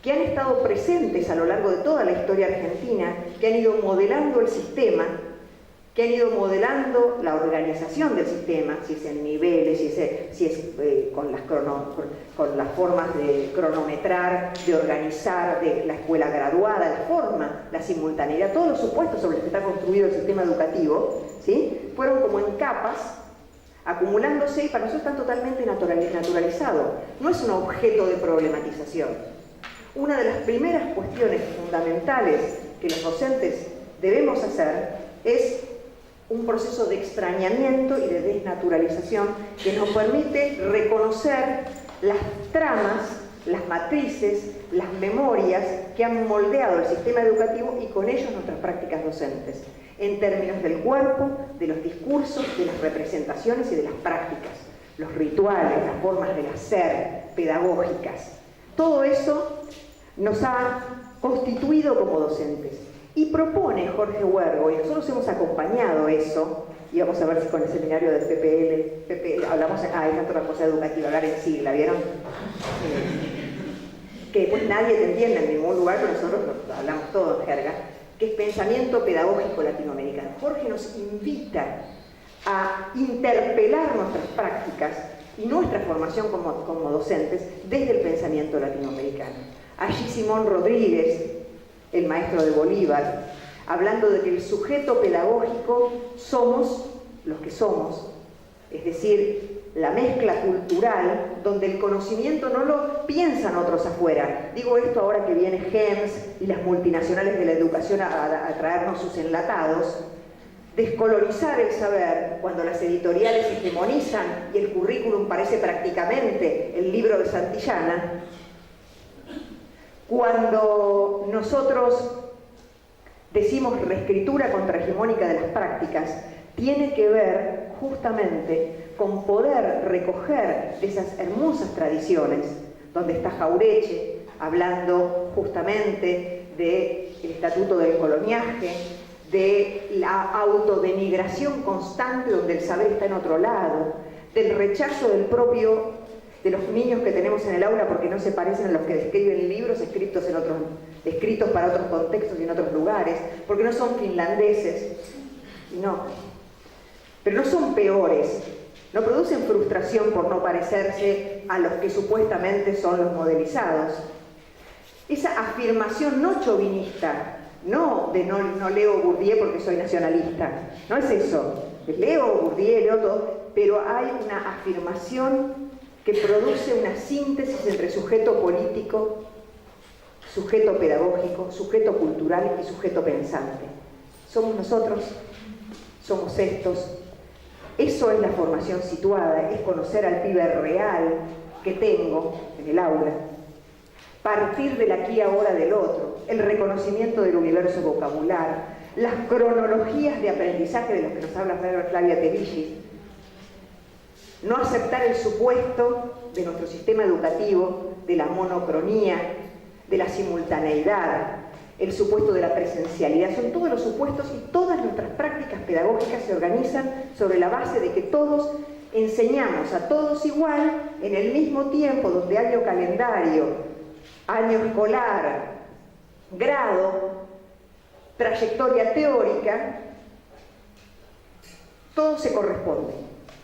que han estado presentes a lo largo de toda la historia argentina, que han ido modelando el sistema, que han ido modelando la organización del sistema, si es en niveles, si es con las formas de cronometrar, de organizar, de la escuela graduada, la forma, la simultaneidad, todos los supuestos sobre los que está construido el sistema educativo, ¿sí? Fueron como en capas, acumulándose, y para nosotros están totalmente naturalizados. No es un objeto de problematización. Una de las primeras cuestiones fundamentales que los docentes debemos hacer es un proceso de extrañamiento y de desnaturalización que nos permite reconocer las tramas, las matrices, las memorias que han moldeado el sistema educativo y con ellos nuestras prácticas docentes, en términos del cuerpo, de los discursos, de las representaciones y de las prácticas, los rituales, las formas del hacer, pedagógicas. Todo eso nos ha constituido como docentes. Y propone Jorge Huergo, y nosotros hemos acompañado eso, y vamos a ver si con el seminario de PPL hablamos, es otra cosa educativa, hablar en sigla, ¿vieron? Que pues nadie te entiende en ningún lugar, pero nosotros hablamos todo en jerga, que es pensamiento pedagógico latinoamericano. Jorge nos invita a interpelar nuestras prácticas y nuestra formación como docentes desde el pensamiento latinoamericano. Allí Simón Rodríguez, el maestro de Bolívar, hablando de que el sujeto pedagógico somos los que somos, es decir, la mezcla cultural donde el conocimiento no lo piensan otros afuera. Digo esto ahora que viene GEMS y las multinacionales de la educación a traernos sus enlatados. Descolorizar el saber cuando las editoriales hegemonizan y el currículum parece prácticamente el libro de Santillana. Cuando nosotros decimos reescritura contrahegemónica de las prácticas, tiene que ver justamente con poder recoger de esas hermosas tradiciones, donde está Jaureche hablando justamente del estatuto del coloniaje, de la autodenigración constante donde el saber está en otro lado, del rechazo de los niños que tenemos en el aula porque no se parecen a los que describen libros escritos para otros contextos y en otros lugares, porque no son finlandeses, no. Pero no son peores, no producen frustración por no parecerse a los que supuestamente son los modelizados. Esa afirmación no chauvinista, no leo Bourdieu porque soy nacionalista, no es eso. Leo Bourdieu, leo todo, pero hay una afirmación que produce una síntesis entre sujeto político, sujeto pedagógico, sujeto cultural y sujeto pensante. Somos nosotros, somos estos. Eso es la formación situada, es conocer al pibe real que tengo en el aula. Partir del aquí y ahora del otro, el reconocimiento del universo vocabular, las cronologías de aprendizaje de los que nos habla Flavia Tevilli. No aceptar el supuesto de nuestro sistema educativo, de la monocronía, de la simultaneidad, el supuesto de la presencialidad. Son todos los supuestos y todas nuestras prácticas pedagógicas se organizan sobre la base de que todos enseñamos a todos igual en el mismo tiempo, donde año calendario, año escolar, grado, trayectoria teórica, todo se corresponde.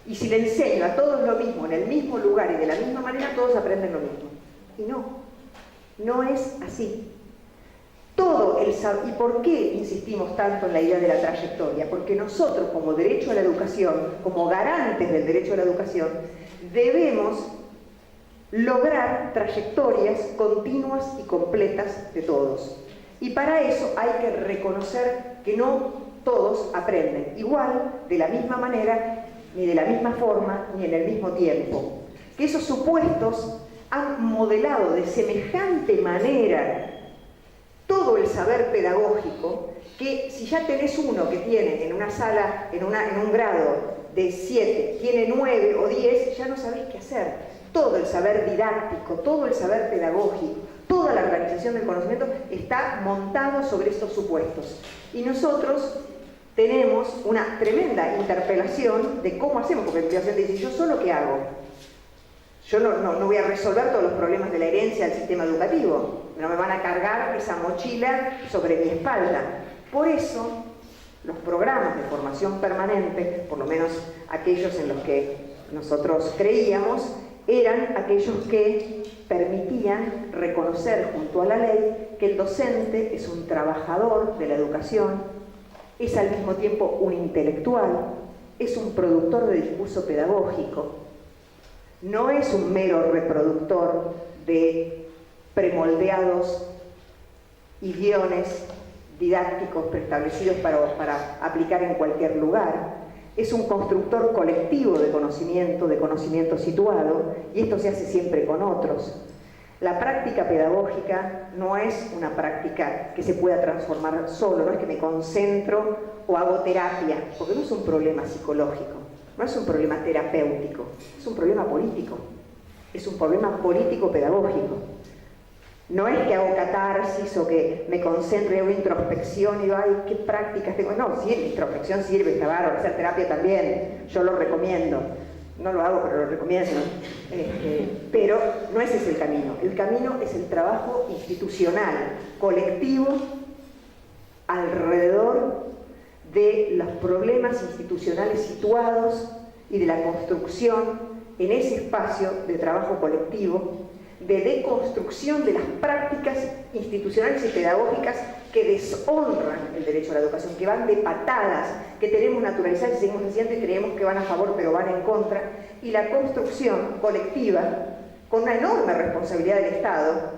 Y si le enseño a todos lo mismo, en el mismo lugar y de la misma manera, todos aprenden lo mismo. Y no es así. Todo el saber. ¿Y por qué insistimos tanto en la idea de la trayectoria? Porque nosotros, como derecho a la educación, como garantes del derecho a la educación, debemos lograr trayectorias continuas y completas de todos. Y para eso hay que reconocer que no todos aprenden igual, de la misma manera, ni de la misma forma, ni en el mismo tiempo. Que esos supuestos han modelado de semejante manera todo el saber pedagógico, que si ya tenés uno que tiene en una sala, en un grado de 7, tiene 9 o 10, ya no sabés qué hacer. Todo el saber didáctico, todo el saber pedagógico, toda la organización del conocimiento está montado sobre estos supuestos. Y nosotros tenemos una tremenda interpelación de cómo hacemos, porque la investigación dice, ¿yo solo qué hago? Yo no voy a resolver todos los problemas de la herencia del sistema educativo, no me van a cargar esa mochila sobre mi espalda. Por eso, los programas de formación permanente, por lo menos aquellos en los que nosotros creíamos, eran aquellos que permitían reconocer junto a la ley que el docente es un trabajador de la educación, es al mismo tiempo un intelectual, es un productor de discurso pedagógico, no es un mero reproductor de premoldeados y guiones didácticos preestablecidos para aplicar en cualquier lugar. Es un constructor colectivo de conocimiento situado, y esto se hace siempre con otros. La práctica pedagógica no es una práctica que se pueda transformar solo, no es que me concentro o hago terapia, porque no es un problema psicológico, no es un problema terapéutico, es un problema político, es un problema político-pedagógico. No es que hago catarsis o que me concentro y hago introspección y digo, ay, qué prácticas tengo. No, sí, la introspección sirve, está bárbaro, hacer terapia también, yo lo recomiendo. No lo hago, pero lo recomiendo. Pero no ese es el camino. El camino es el trabajo institucional, colectivo, alrededor de los problemas institucionales situados y de la construcción en ese espacio de trabajo colectivo, de deconstrucción de las prácticas institucionales y pedagógicas que deshonran el derecho a la educación, que van de patadas, que tenemos naturalizadas y seguimos diciendo y creemos que van a favor pero van en contra, y la construcción colectiva, con una enorme responsabilidad del Estado,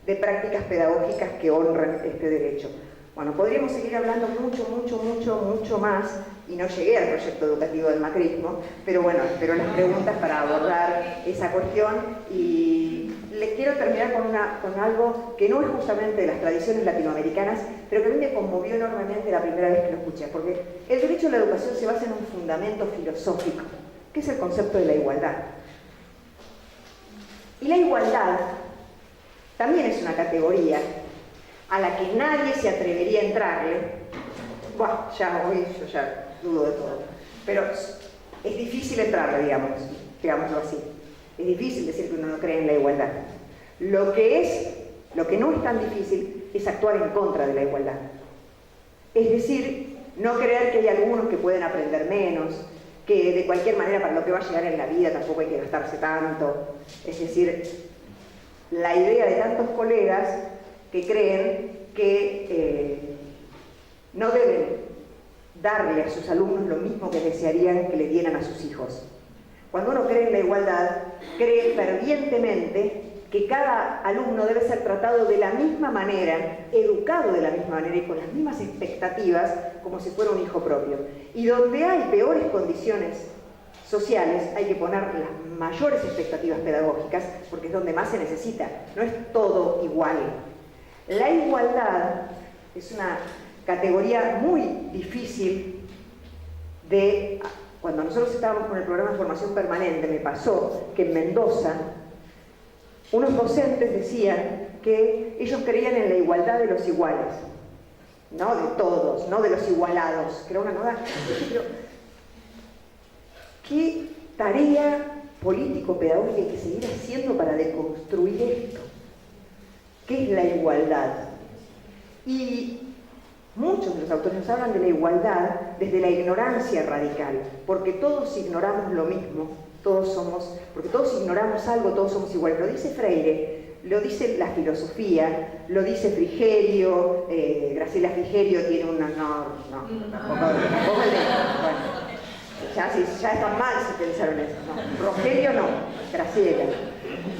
de prácticas pedagógicas que honran este derecho. Bueno, podríamos seguir hablando mucho más, y no llegué al proyecto educativo del macrismo, pero bueno, espero las preguntas para abordar esa cuestión. Y les quiero terminar con algo que no es justamente de las tradiciones latinoamericanas, pero que a mí me conmovió enormemente la primera vez que lo escuché, porque el derecho a la educación se basa en un fundamento filosófico, que es el concepto de la igualdad. Y la igualdad también es una categoría a la que nadie se atrevería a entrarle. Buah, yo ya dudo de todo. Pero es difícil entrarle, digámoslo así. Es difícil decir que uno no cree en la igualdad. Lo que no es tan difícil es actuar en contra de la igualdad. Es decir, no creer que hay algunos que pueden aprender menos, que de cualquier manera para lo que va a llegar en la vida tampoco hay que gastarse tanto. Es decir, la idea de tantos colegas que creen que no deben darle a sus alumnos lo mismo que desearían que le dieran a sus hijos. Cuando uno cree en la igualdad, cree fervientemente que cada alumno debe ser tratado de la misma manera, educado de la misma manera y con las mismas expectativas como si fuera un hijo propio. Y donde hay peores condiciones sociales hay que poner las mayores expectativas pedagógicas, porque es donde más se necesita, no es todo igual. La igualdad es una categoría muy difícil de... Cuando nosotros estábamos con el programa de formación permanente, me pasó que en Mendoza unos docentes decían que ellos creían en la igualdad de los iguales, no de todos, no de los igualados, que era una novedad. Pero, ¿qué tarea político-pedagógica hay que seguir haciendo para deconstruir esto? ¿Qué es la igualdad? Y muchos de los autores nos hablan de la igualdad desde la ignorancia radical, porque todos ignoramos lo mismo, porque todos ignoramos algo, todos somos iguales. Lo dice Freire, lo dice la filosofía, lo dice Frigerio, Graciela Frigerio tiene una... tampoco bueno, ya están mal si pensaron eso. No, Rogelio no, Graciela.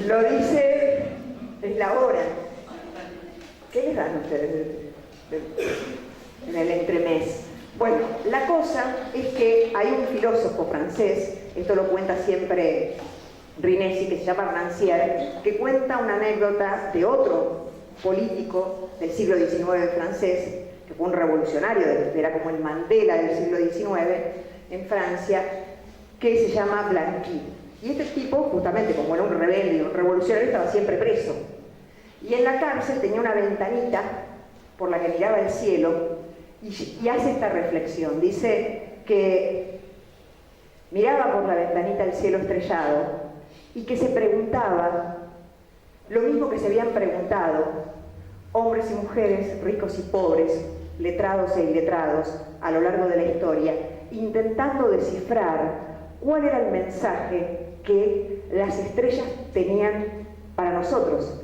Lo dice, es la hora. ¿Qué les dan ustedes? en el entremés. Bueno, la cosa es que hay un filósofo francés, esto lo cuenta siempre Rinesi, que se llama Rancière, que cuenta una anécdota de otro político del siglo XIX francés, que fue un revolucionario, era como el Mandela del siglo XIX en Francia, que se llama Blanqui. Y este tipo, justamente como era un rebelde, un revolucionario, estaba siempre preso. Y en la cárcel tenía una ventanita por la que miraba el cielo y hace esta reflexión. Dice que miraba por la ventanita el cielo estrellado y que se preguntaba lo mismo que se habían preguntado hombres y mujeres, ricos y pobres, letrados e iletrados, a lo largo de la historia, intentando descifrar cuál era el mensaje que las estrellas tenían para nosotros.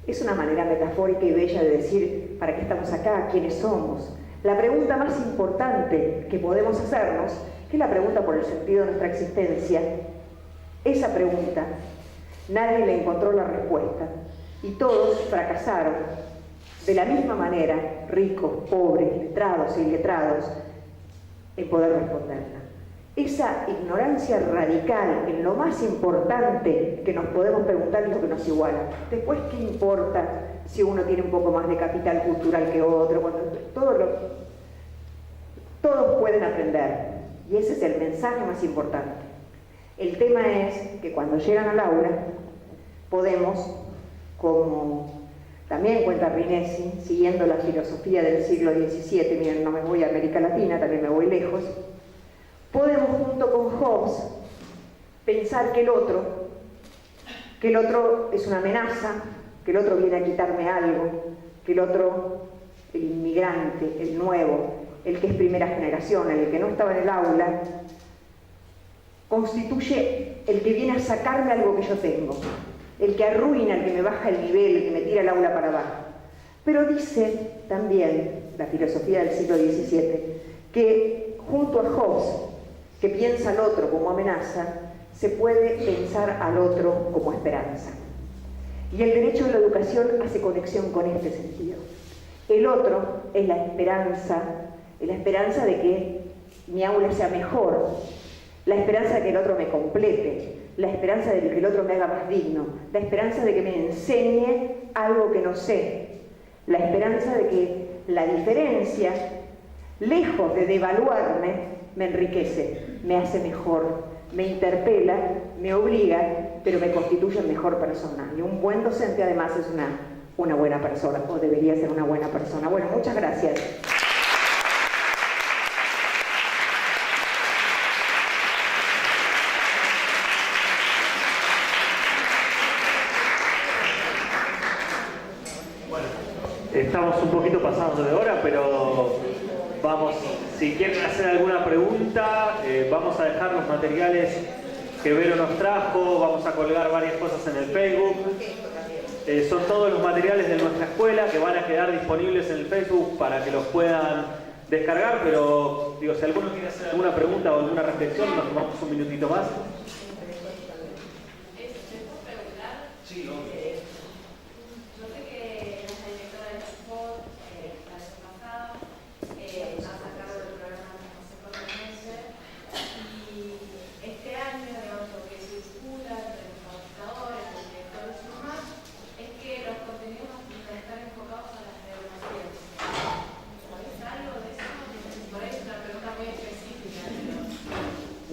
Es una manera metafórica y bella de decir para qué estamos acá, quiénes somos. La pregunta más importante que podemos hacernos, que es la pregunta por el sentido de nuestra existencia, esa pregunta, nadie le encontró la respuesta y todos fracasaron de la misma manera, ricos, pobres, letrados e iletrados, en poder responderla. Esa ignorancia radical en lo más importante que nos podemos preguntar es lo que nos iguala. Después, ¿qué importa si uno tiene un poco más de capital cultural que otro? Todos pueden aprender y ese es el mensaje más importante. El tema es que cuando llegan al aula podemos, como también cuenta Rinesi, siguiendo la filosofía del siglo XVII, miren, no me voy a América Latina, también me voy lejos, podemos junto con Hobbes pensar que el otro es una amenaza, que el otro viene a quitarme algo, que el otro, el inmigrante, el nuevo, el que es primera generación, el que no estaba en el aula, constituye el que viene a sacarme algo que yo tengo, el que arruina, el que me baja el nivel, el que me tira el aula para abajo. Pero dice también la filosofía del siglo XVII que junto a Hobbes, que piensa al otro como amenaza, se puede pensar al otro como esperanza. Y el derecho a la educación hace conexión con este sentido. El otro es la esperanza de que mi aula sea mejor, la esperanza de que el otro me complete, la esperanza de que el otro me haga más digno, la esperanza de que me enseñe algo que no sé, la esperanza de que la diferencia, lejos de devaluarme, me enriquece, me hace mejor, me interpela, me obliga, pero me constituye en mejor persona. Y un buen docente además es una buena persona, o debería ser una buena persona. Bueno, muchas gracias. Estamos un poquito pasados de hora, pero vamos, si quieren hacer alguna pregunta, vamos a dejar los materiales que Vero nos trajo, vamos a colgar varias cosas en el Facebook. Son todos los materiales de nuestra escuela que van a quedar disponibles en el Facebook para que los puedan descargar, pero digo, si alguno quiere hacer alguna pregunta o alguna reflexión, nos tomamos un minutito más. Sí, no.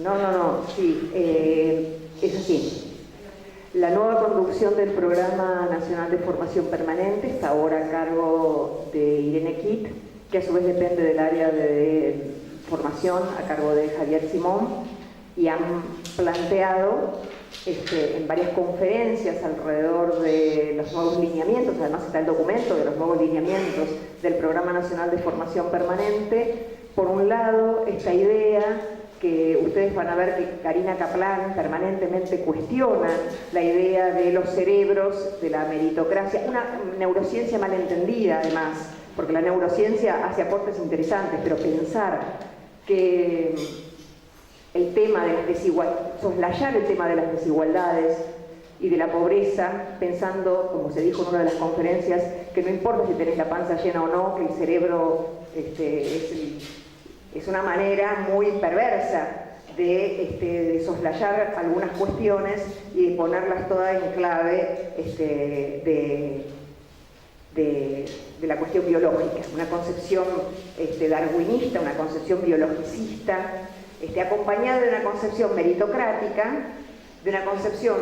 No, sí, es así. La nueva conducción del Programa Nacional de Formación Permanente está ahora a cargo de Irene Kitt, que a su vez depende del área de formación a cargo de Javier Simón, y han planteado en varias conferencias alrededor de los nuevos lineamientos, además está el documento de los nuevos lineamientos del Programa Nacional de Formación Permanente. Por un lado, esta idea que ustedes van a ver que Karina Kaplan permanentemente cuestiona la idea de los cerebros, de la meritocracia, una neurociencia malentendida además, porque la neurociencia hace aportes interesantes, pero pensar que el tema de las desigualdades, soslayar el tema de las desigualdades y de la pobreza, pensando, como se dijo en una de las conferencias, que no importa si tenés la panza llena o no, que el cerebro es una manera muy perversa de soslayar algunas cuestiones y de ponerlas todas en clave de la cuestión biológica, una concepción darwinista, una concepción biologicista, acompañada de una concepción meritocrática, de una concepción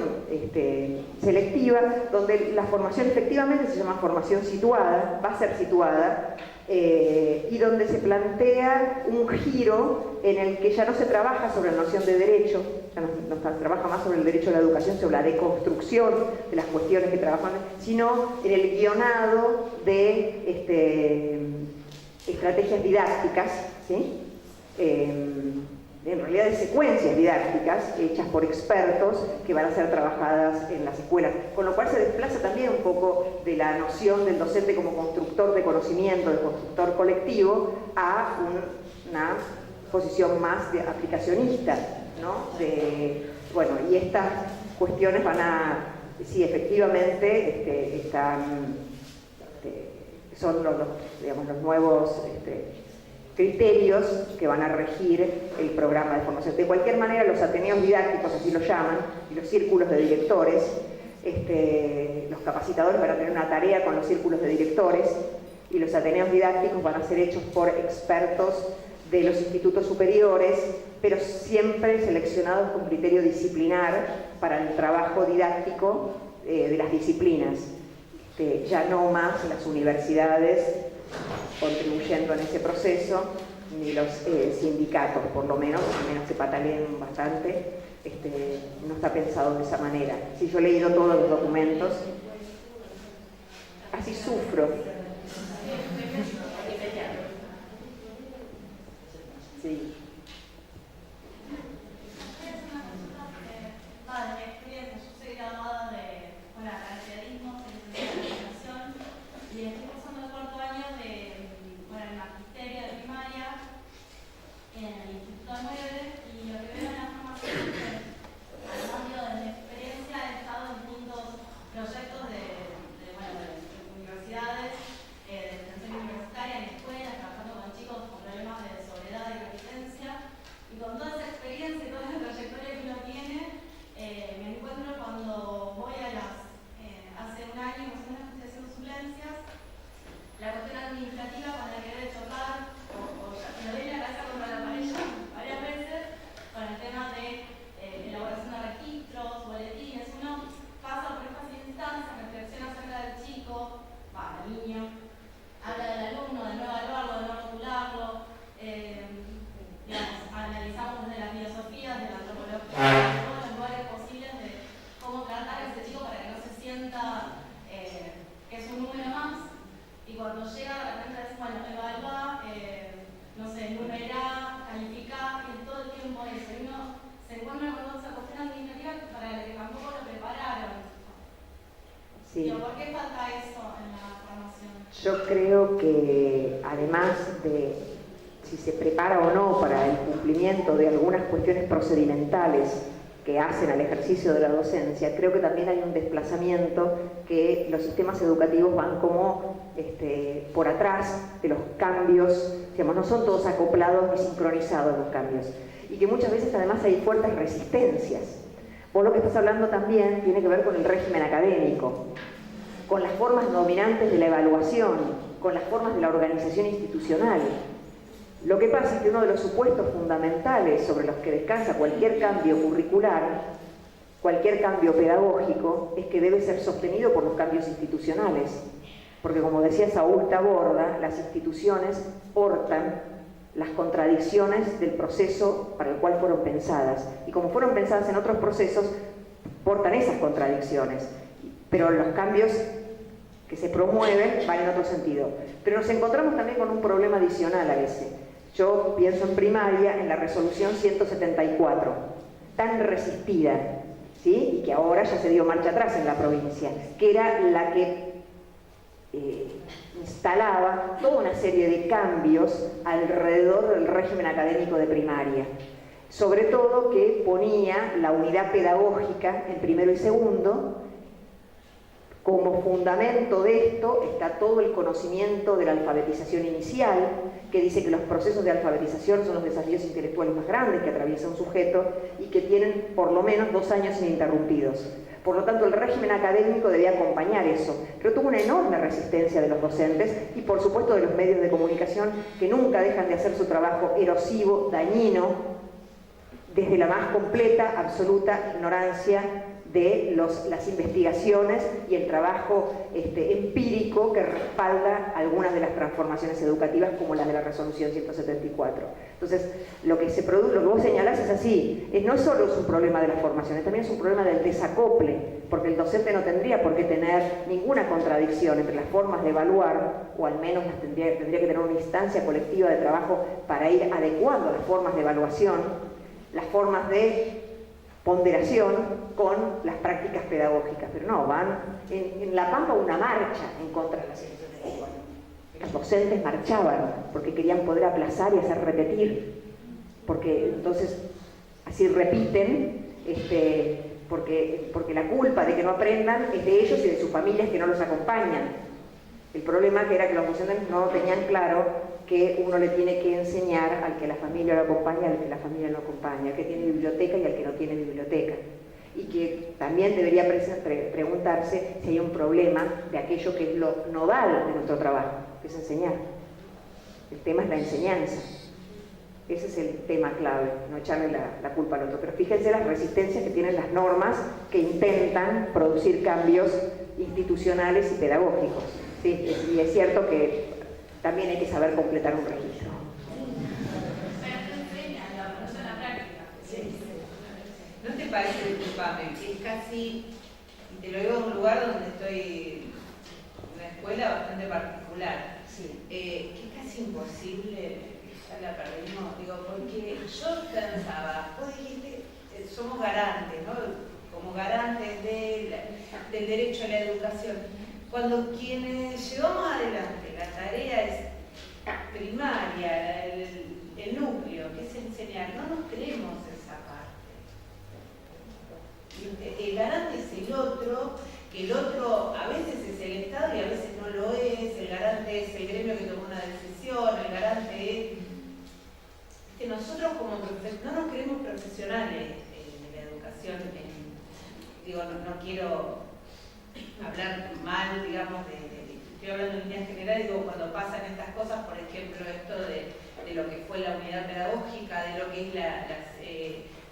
selectiva, donde la formación efectivamente se llama formación situada, va a ser situada, y donde se plantea un giro en el que ya no se trabaja sobre la noción de derecho, ya no se trabaja más sobre el derecho a la educación, sobre la deconstrucción de las cuestiones que trabajan, sino en el guionado de estrategias didácticas, ¿sí? En realidad de secuencias didácticas hechas por expertos que van a ser trabajadas en las escuelas, con lo cual se desplaza también un poco de la noción del docente como constructor de conocimiento, de constructor colectivo, a una posición más de aplicacionista, ¿no? Bueno, y estas cuestiones van a, sí, efectivamente, son los nuevos criterios que van a regir el programa de formación. De cualquier manera, los ateneos didácticos, así lo llaman, y los círculos de directores, los capacitadores van a tener una tarea con los círculos de directores, y los ateneos didácticos van a ser hechos por expertos de los institutos superiores, pero siempre seleccionados con criterio disciplinar para el trabajo didáctico de las disciplinas. Ya no más las universidades contribuyendo en ese proceso, ni los sindicatos, por lo menos, al menos se pataleen bastante, no está pensado de esa manera. Si yo he leído todos los documentos, así sufro. Sí. Mi experiencia, yo soy graduada de paracaidismo, y estoy cursando el cuarto año de el magisterio de primaria en el Instituto 9, y lo que veo en la formación es que, además de mi experiencia, he estado en distintos proyectos de universidades, de extensión universitaria, en escuelas, trabajando con chicos con problemas de soledad y resistencia, y con toda esa experiencia y toda esa trayectoria que uno tiene, me encuentro cuando voy a hace un año, más o menos, estoy haciendo suplencias, la cuestión administrativa con la que debe chocar, o ya me doy la cabeza contra la pared varias veces, con el tema de elaboración de registros, boletines. Uno pasa por estas instancias, reflexiona acerca del chico, del niño, habla del alumno, de no evaluarlo, de no rotularlo, analizamos desde la filosofía, desde la antropología, de todos los lugares posibles de cómo tratar a ese chico para que no se sienta que es un número más. Y cuando llega, de repente es, evalúa, no sé, numerar, calificar, y todo el tiempo eso. Y uno se encuentra con toda esa cuestión administrativa para la que tampoco lo prepararon. Sí. ¿Por qué falta eso en la formación? Yo creo que, además de si se prepara o no para el cumplimiento de algunas cuestiones procedimentales que hacen al ejercicio de la docencia, creo que también hay un desplazamiento que los sistemas educativos van como por atrás de los cambios, digamos, no son todos acoplados ni sincronizados los cambios, y que muchas veces además hay fuertes resistencias. Vos lo que estás hablando también tiene que ver con el régimen académico, con las formas dominantes de la evaluación, con las formas de la organización institucional. Lo que pasa es que uno de los supuestos fundamentales sobre los que descansa cualquier cambio curricular, cualquier cambio pedagógico, es que debe ser sostenido por los cambios institucionales. Porque, como decía Saúl Taborda, las instituciones portan las contradicciones del proceso para el cual fueron pensadas. Y como fueron pensadas en otros procesos, portan esas contradicciones. Pero los cambios que se promueven van en otro sentido. Pero nos encontramos también con un problema adicional a ese. Yo pienso en primaria, en la resolución 174, tan resistida, ¿sí? Y que ahora ya se dio marcha atrás en la provincia, que era la que instalaba toda una serie de cambios alrededor del régimen académico de primaria. Sobre todo que ponía la unidad pedagógica en primero y segundo. Como fundamento de esto está todo el conocimiento de la alfabetización inicial, que dice que los procesos de alfabetización son los desafíos intelectuales más grandes que atraviesa un sujeto y que tienen por lo menos 2 años ininterrumpidos. Por lo tanto, el régimen académico debía acompañar eso, pero tuvo una enorme resistencia de los docentes y, por supuesto, de los medios de comunicación, que nunca dejan de hacer su trabajo erosivo, dañino, desde la más completa, absoluta ignorancia de las investigaciones y el trabajo empírico que respalda algunas de las transformaciones educativas, como las de la resolución 174. Entonces, lo que vos señalás es así, no es solo un problema de las formaciones, también es un problema del desacople, porque el docente no tendría por qué tener ninguna contradicción entre las formas de evaluar, o al menos tendría que tener una instancia colectiva de trabajo para ir adecuando las formas de evaluación, las formas de ponderación con las prácticas pedagógicas, pero no, van en La Pampa una marcha en contra de las elecciones de igual. Los docentes marchaban porque querían poder aplazar y hacer repetir, porque entonces así repiten, porque la culpa de que no aprendan es de ellos y de sus familias que no los acompañan. El problema era que los docentes no tenían claro que uno le tiene que enseñar al que la familia lo acompaña, al que la familia no acompaña, al que tiene biblioteca y al que no tiene biblioteca. Y que también debería preguntarse si hay un problema de aquello que es lo nodal de nuestro trabajo, que es enseñar. El tema es la enseñanza. Ese es el tema clave, no echarle la culpa al otro. Pero fíjense las resistencias que tienen las normas que intentan producir cambios institucionales y pedagógicos. Sí, y es cierto que también hay que saber completar un registro. ¿No te parece, disculpame, que es casi, y te lo digo en un lugar donde estoy, una escuela bastante particular, Sí. que es casi imposible, ya la perdimos, digo, porque yo pensaba, vos dijiste, somos garantes, ¿no? Como garantes del derecho a la educación. Cuando quienes llevamos adelante la tarea es primaria, el núcleo, que es enseñar, no nos creemos esa parte. El garante es el otro, que el otro a veces es el Estado y a veces no lo es, el garante es el gremio que tomó una decisión, el garante es que nosotros como no nos creemos profesionales en la educación, no quiero hablar mal, digamos, estoy hablando en líneas generales, digo, cuando pasan estas cosas, por ejemplo, esto de lo que fue la unidad pedagógica, de lo que es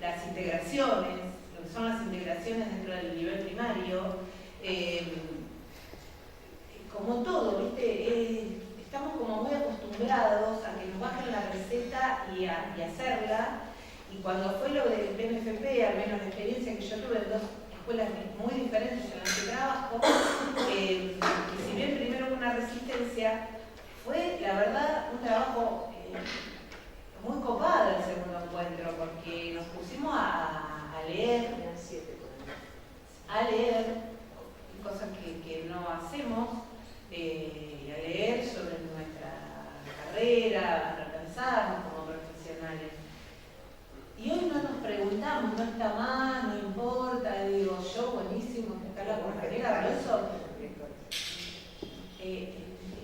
las integraciones, lo que son las integraciones dentro del nivel primario, como todo, ¿viste? Estamos como muy acostumbrados a que nos bajen la receta y a hacerla, y cuando fue lo del PNFP, al menos la experiencia que yo tuve en 2 escuelas muy diferentes en las que trabajo, que si bien primero hubo una resistencia, fue la verdad un trabajo muy copado el segundo encuentro, porque nos pusimos a leer, cosas que no hacemos, a leer sobre nuestra carrera, a repensarnos como profesionales. Y hoy no nos preguntamos, no está más, no importa, digo yo, buenísimo, que está la compañera, pero eso,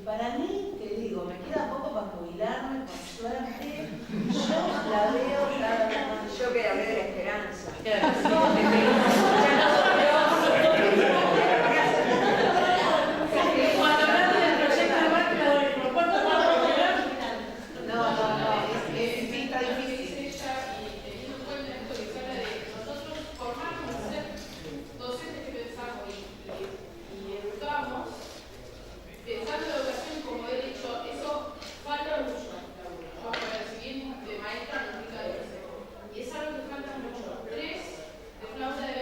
para mí, te digo, me queda poco para jubilarme, por suerte, yo la veo cada vez más. Yo que hablé de la esperanza. Cuando hablamos del proyecto de marca, ¿por cuánto estamos jubilando? No, es está difícil. Pensando la educación como derecho, eso falta mucho. Yo para el siguiente de maestra no explica eso. Y es algo que falta mucho. 3, de flauta de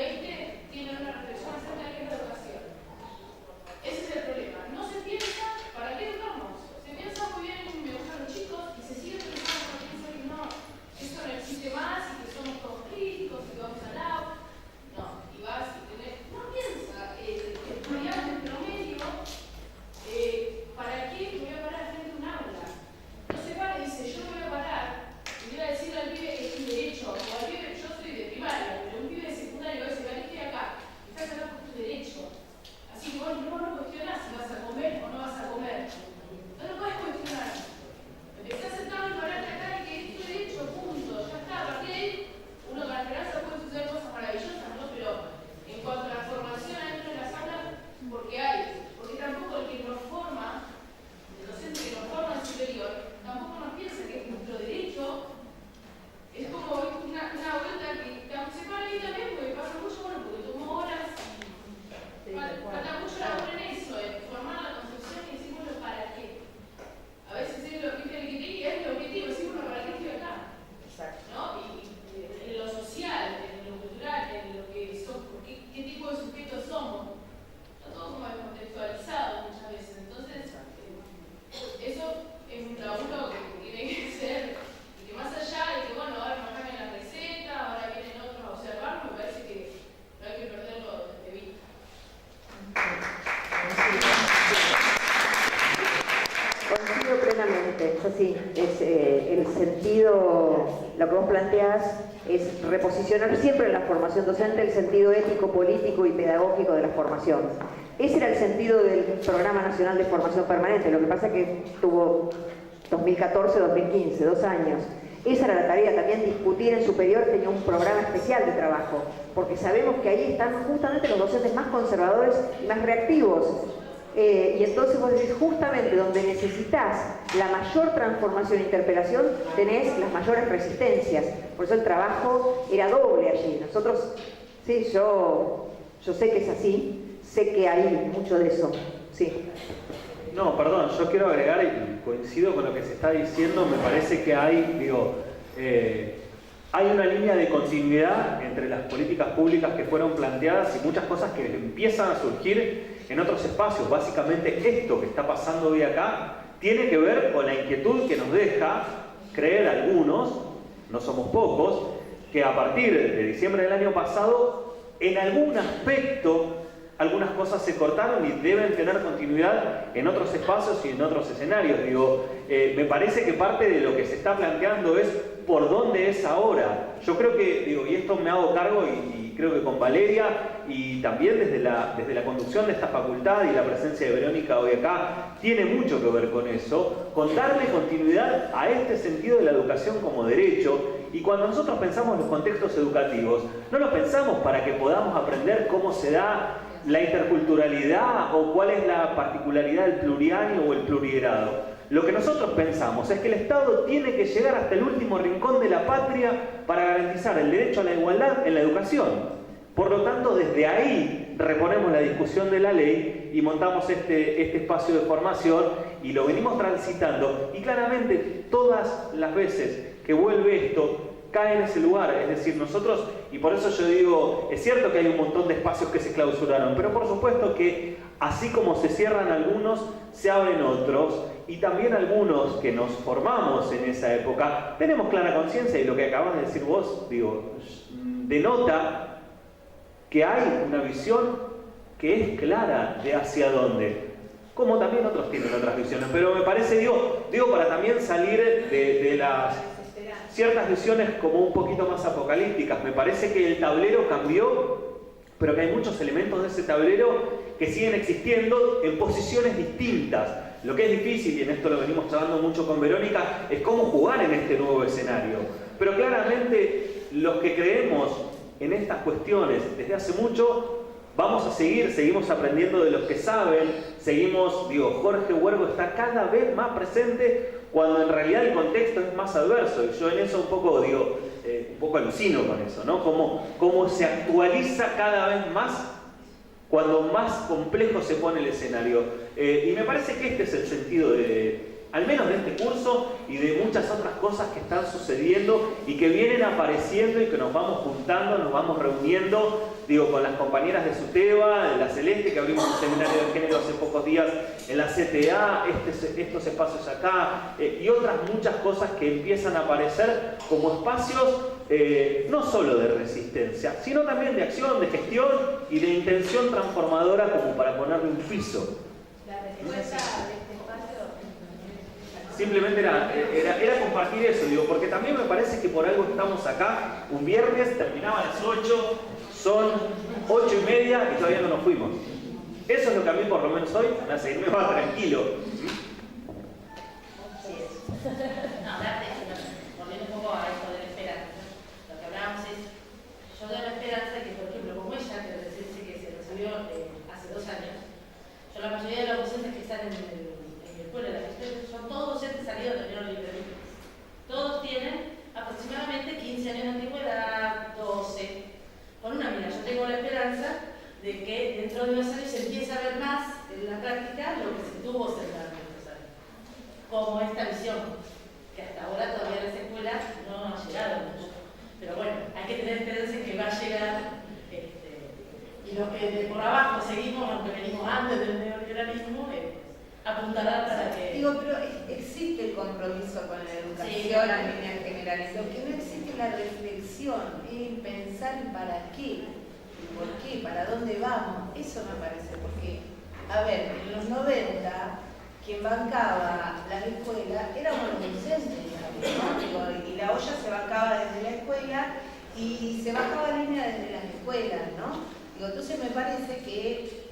así, es el sentido, lo que vos planteás es reposicionar siempre en la formación docente el sentido ético, político y pedagógico de la formación. Ese era el sentido del Programa Nacional de Formación Permanente, lo que pasa es que tuvo 2014-2015, 2 años. Esa era la tarea, también discutir en superior tenía un programa especial de trabajo, porque sabemos que ahí están justamente los docentes más conservadores y más reactivos. Y entonces vos decís, justamente donde necesitas la mayor transformación e interpelación, tenés las mayores resistencias. Por eso el trabajo era doble allí. Nosotros, sí, yo sé que es así, sé que hay mucho de eso, sí. No, perdón, yo quiero agregar, y coincido con lo que se está diciendo, me parece que hay, hay una línea de continuidad entre las políticas públicas que fueron planteadas y muchas cosas que empiezan a surgir en otros espacios. Básicamente esto que está pasando hoy acá tiene que ver con la inquietud que nos deja creer algunos, no somos pocos, que a partir de diciembre del año pasado, en algún aspecto, algunas cosas se cortaron y deben tener continuidad en otros espacios y en otros escenarios. Me parece que parte de lo que se está planteando es por dónde es ahora. Yo creo que, y esto me hago cargo y creo que con Valeria y también desde la conducción de esta facultad y la presencia de Verónica hoy acá, tiene mucho que ver con eso, con darle continuidad a este sentido de la educación como derecho. Y cuando nosotros pensamos en los contextos educativos, no lo pensamos para que podamos aprender cómo se da la interculturalidad o cuál es la particularidad del pluriaño o el plurigrado. Lo que nosotros pensamos es que el Estado tiene que llegar hasta el último rincón de la patria para garantizar el derecho a la igualdad en la educación. Por lo tanto, desde ahí reponemos la discusión de la ley y montamos este espacio de formación y lo venimos transitando. Y claramente, todas las veces que vuelve esto, cae en ese lugar, es decir, nosotros, y por eso yo digo, es cierto que hay un montón de espacios que se clausuraron, pero por supuesto que así como se cierran algunos, se abren otros, y también algunos que nos formamos en esa época, tenemos clara conciencia, y lo que acabas de decir vos, denota que hay una visión que es clara de hacia dónde, como también otros tienen otras visiones, pero me parece, digo para también salir de las ciertas visiones como un poquito más apocalípticas. Me parece que el tablero cambió, pero que hay muchos elementos de ese tablero que siguen existiendo en posiciones distintas. Lo que es difícil, y en esto lo venimos trabajando mucho con Verónica, es cómo jugar en este nuevo escenario. Pero claramente los que creemos en estas cuestiones desde hace mucho, vamos a seguimos aprendiendo de los que saben, Jorge Huergo está cada vez más presente cuando en realidad el contexto es más adverso, y yo en eso un poco alucino con eso, ¿no? Cómo se actualiza cada vez más cuando más complejo se pone el escenario. Y me parece que este es el sentido al menos de este curso y de muchas otras cosas que están sucediendo y que vienen apareciendo y que nos vamos juntando, nos vamos reuniendo, con las compañeras de SUTEBA, de la Celeste, que abrimos un seminario de género hace pocos días en la CTA, estos espacios acá, y otras muchas cosas que empiezan a aparecer como espacios no solo de resistencia, sino también de acción, de gestión y de intención transformadora como para ponerle un piso. La respuesta de este espacio. Simplemente era compartir eso, porque también me parece que por algo estamos acá, un viernes, terminaba a las 8, son 8:30 y todavía no nos fuimos. Eso es lo que a mí por lo menos hoy me hace irme más tranquilo. Volviendo un poco a esto de la esperanza, lo que hablábamos es, yo doy la esperanza de que, por ejemplo, como ella, que recién que se recibió hace 2 años, la mayoría de los docentes que están en la escuela de la gestión son todos docentes salidos de la Unión Libre. Todos tienen aproximadamente 15 años de antigüedad, 12. Con una mira, yo tengo la esperanza de que dentro de unos años se empiece a ver más en la práctica lo que se tuvo observando en estos años. Como esta visión, que hasta ahora todavía en las escuelas no ha llegado mucho. Pero bueno, hay que tener esperanza en que va a llegar. Y los que por abajo seguimos, aunque venimos antes del neoliberalismo, apuntarán para que... Pero existe el compromiso con la educación en líneas generales. Lo que no existe es la reflexión, el pensar en para qué, por qué, para dónde vamos. Eso me parece, porque, a ver, en los 90 quien bancaba las escuelas éramos los docentes, ¿no? Y la olla se bancaba desde la escuela y se bajaba línea desde las escuelas, ¿no? Digo, entonces me parece que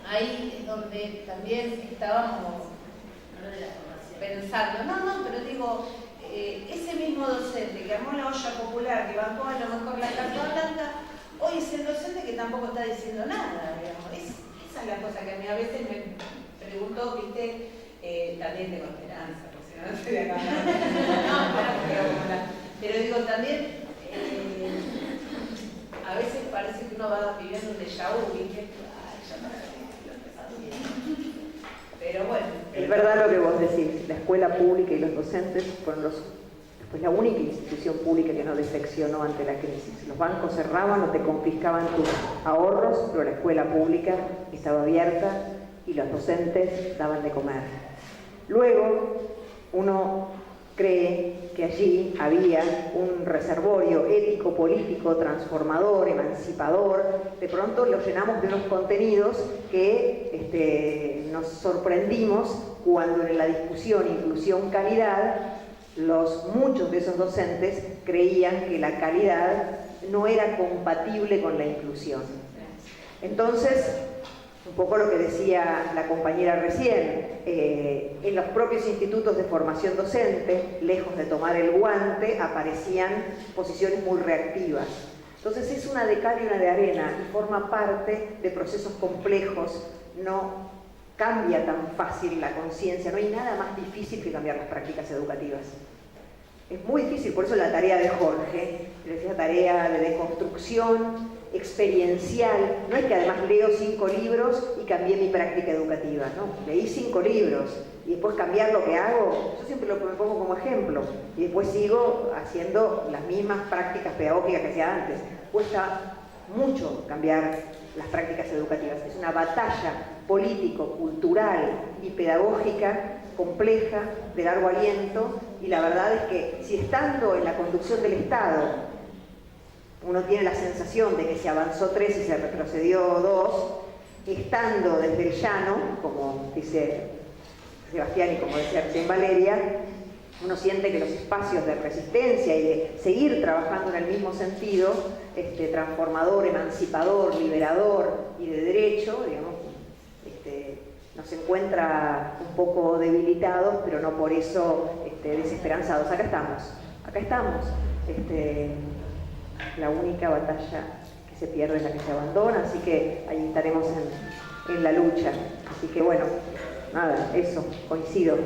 ahí es donde también estábamos pensando, no, pero digo, ese mismo docente que armó la olla popular, que bancó a lo mejor la carta blanca, hoy es el docente que tampoco está diciendo nada, digamos. Esa es la cosa que a mí a veces me pregunto, viste, también tengo esperanza, porque si no, no estoy de acá. Pero digo, también, a veces parece que uno va viviendo un déjà vu, viste, pero bueno. Es verdad lo que vos decís, la escuela pública y los docentes fueron la única institución pública que no defeccionó ante la crisis. Los bancos cerraban o te confiscaban tus ahorros, pero la escuela pública estaba abierta y los docentes daban de comer. Luego, uno cree que allí había un reservorio ético, político, transformador, emancipador. De pronto lo llenamos de unos contenidos que nos sorprendimos cuando en la discusión inclusión-calidad muchos de esos docentes creían que la calidad no era compatible con la inclusión. Entonces, un poco lo que decía la compañera recién, en los propios institutos de formación docente, lejos de tomar el guante, aparecían posiciones muy reactivas. Entonces es una de cal y una de arena y forma parte de procesos complejos, no cambia tan fácil la conciencia, no hay nada más difícil que cambiar las prácticas educativas. Es muy difícil, por eso la tarea de Jorge, esa tarea de deconstrucción experiencial, no es que además leo 5 libros y cambié mi práctica educativa, no, leí 5 libros y después cambiar lo que hago, yo siempre me pongo como ejemplo y después sigo haciendo las mismas prácticas pedagógicas que hacía antes. Cuesta mucho cambiar las prácticas educativas, es una batalla político, cultural y pedagógica compleja, de largo aliento, y la verdad es que si estando en la conducción del Estado uno tiene la sensación de que se avanzó 3 y se retrocedió 2, estando desde el llano, como dice Sebastián y como decía recién Valeria, uno siente que los espacios de resistencia y de seguir trabajando en el mismo sentido, transformador, emancipador, liberador y de derecho, digamos, nos encuentra un poco debilitados, pero no por eso desesperanzados. Acá estamos. La única batalla que se pierde es la que se abandona, así que ahí estaremos en la lucha. Así que bueno, nada, eso, coincido.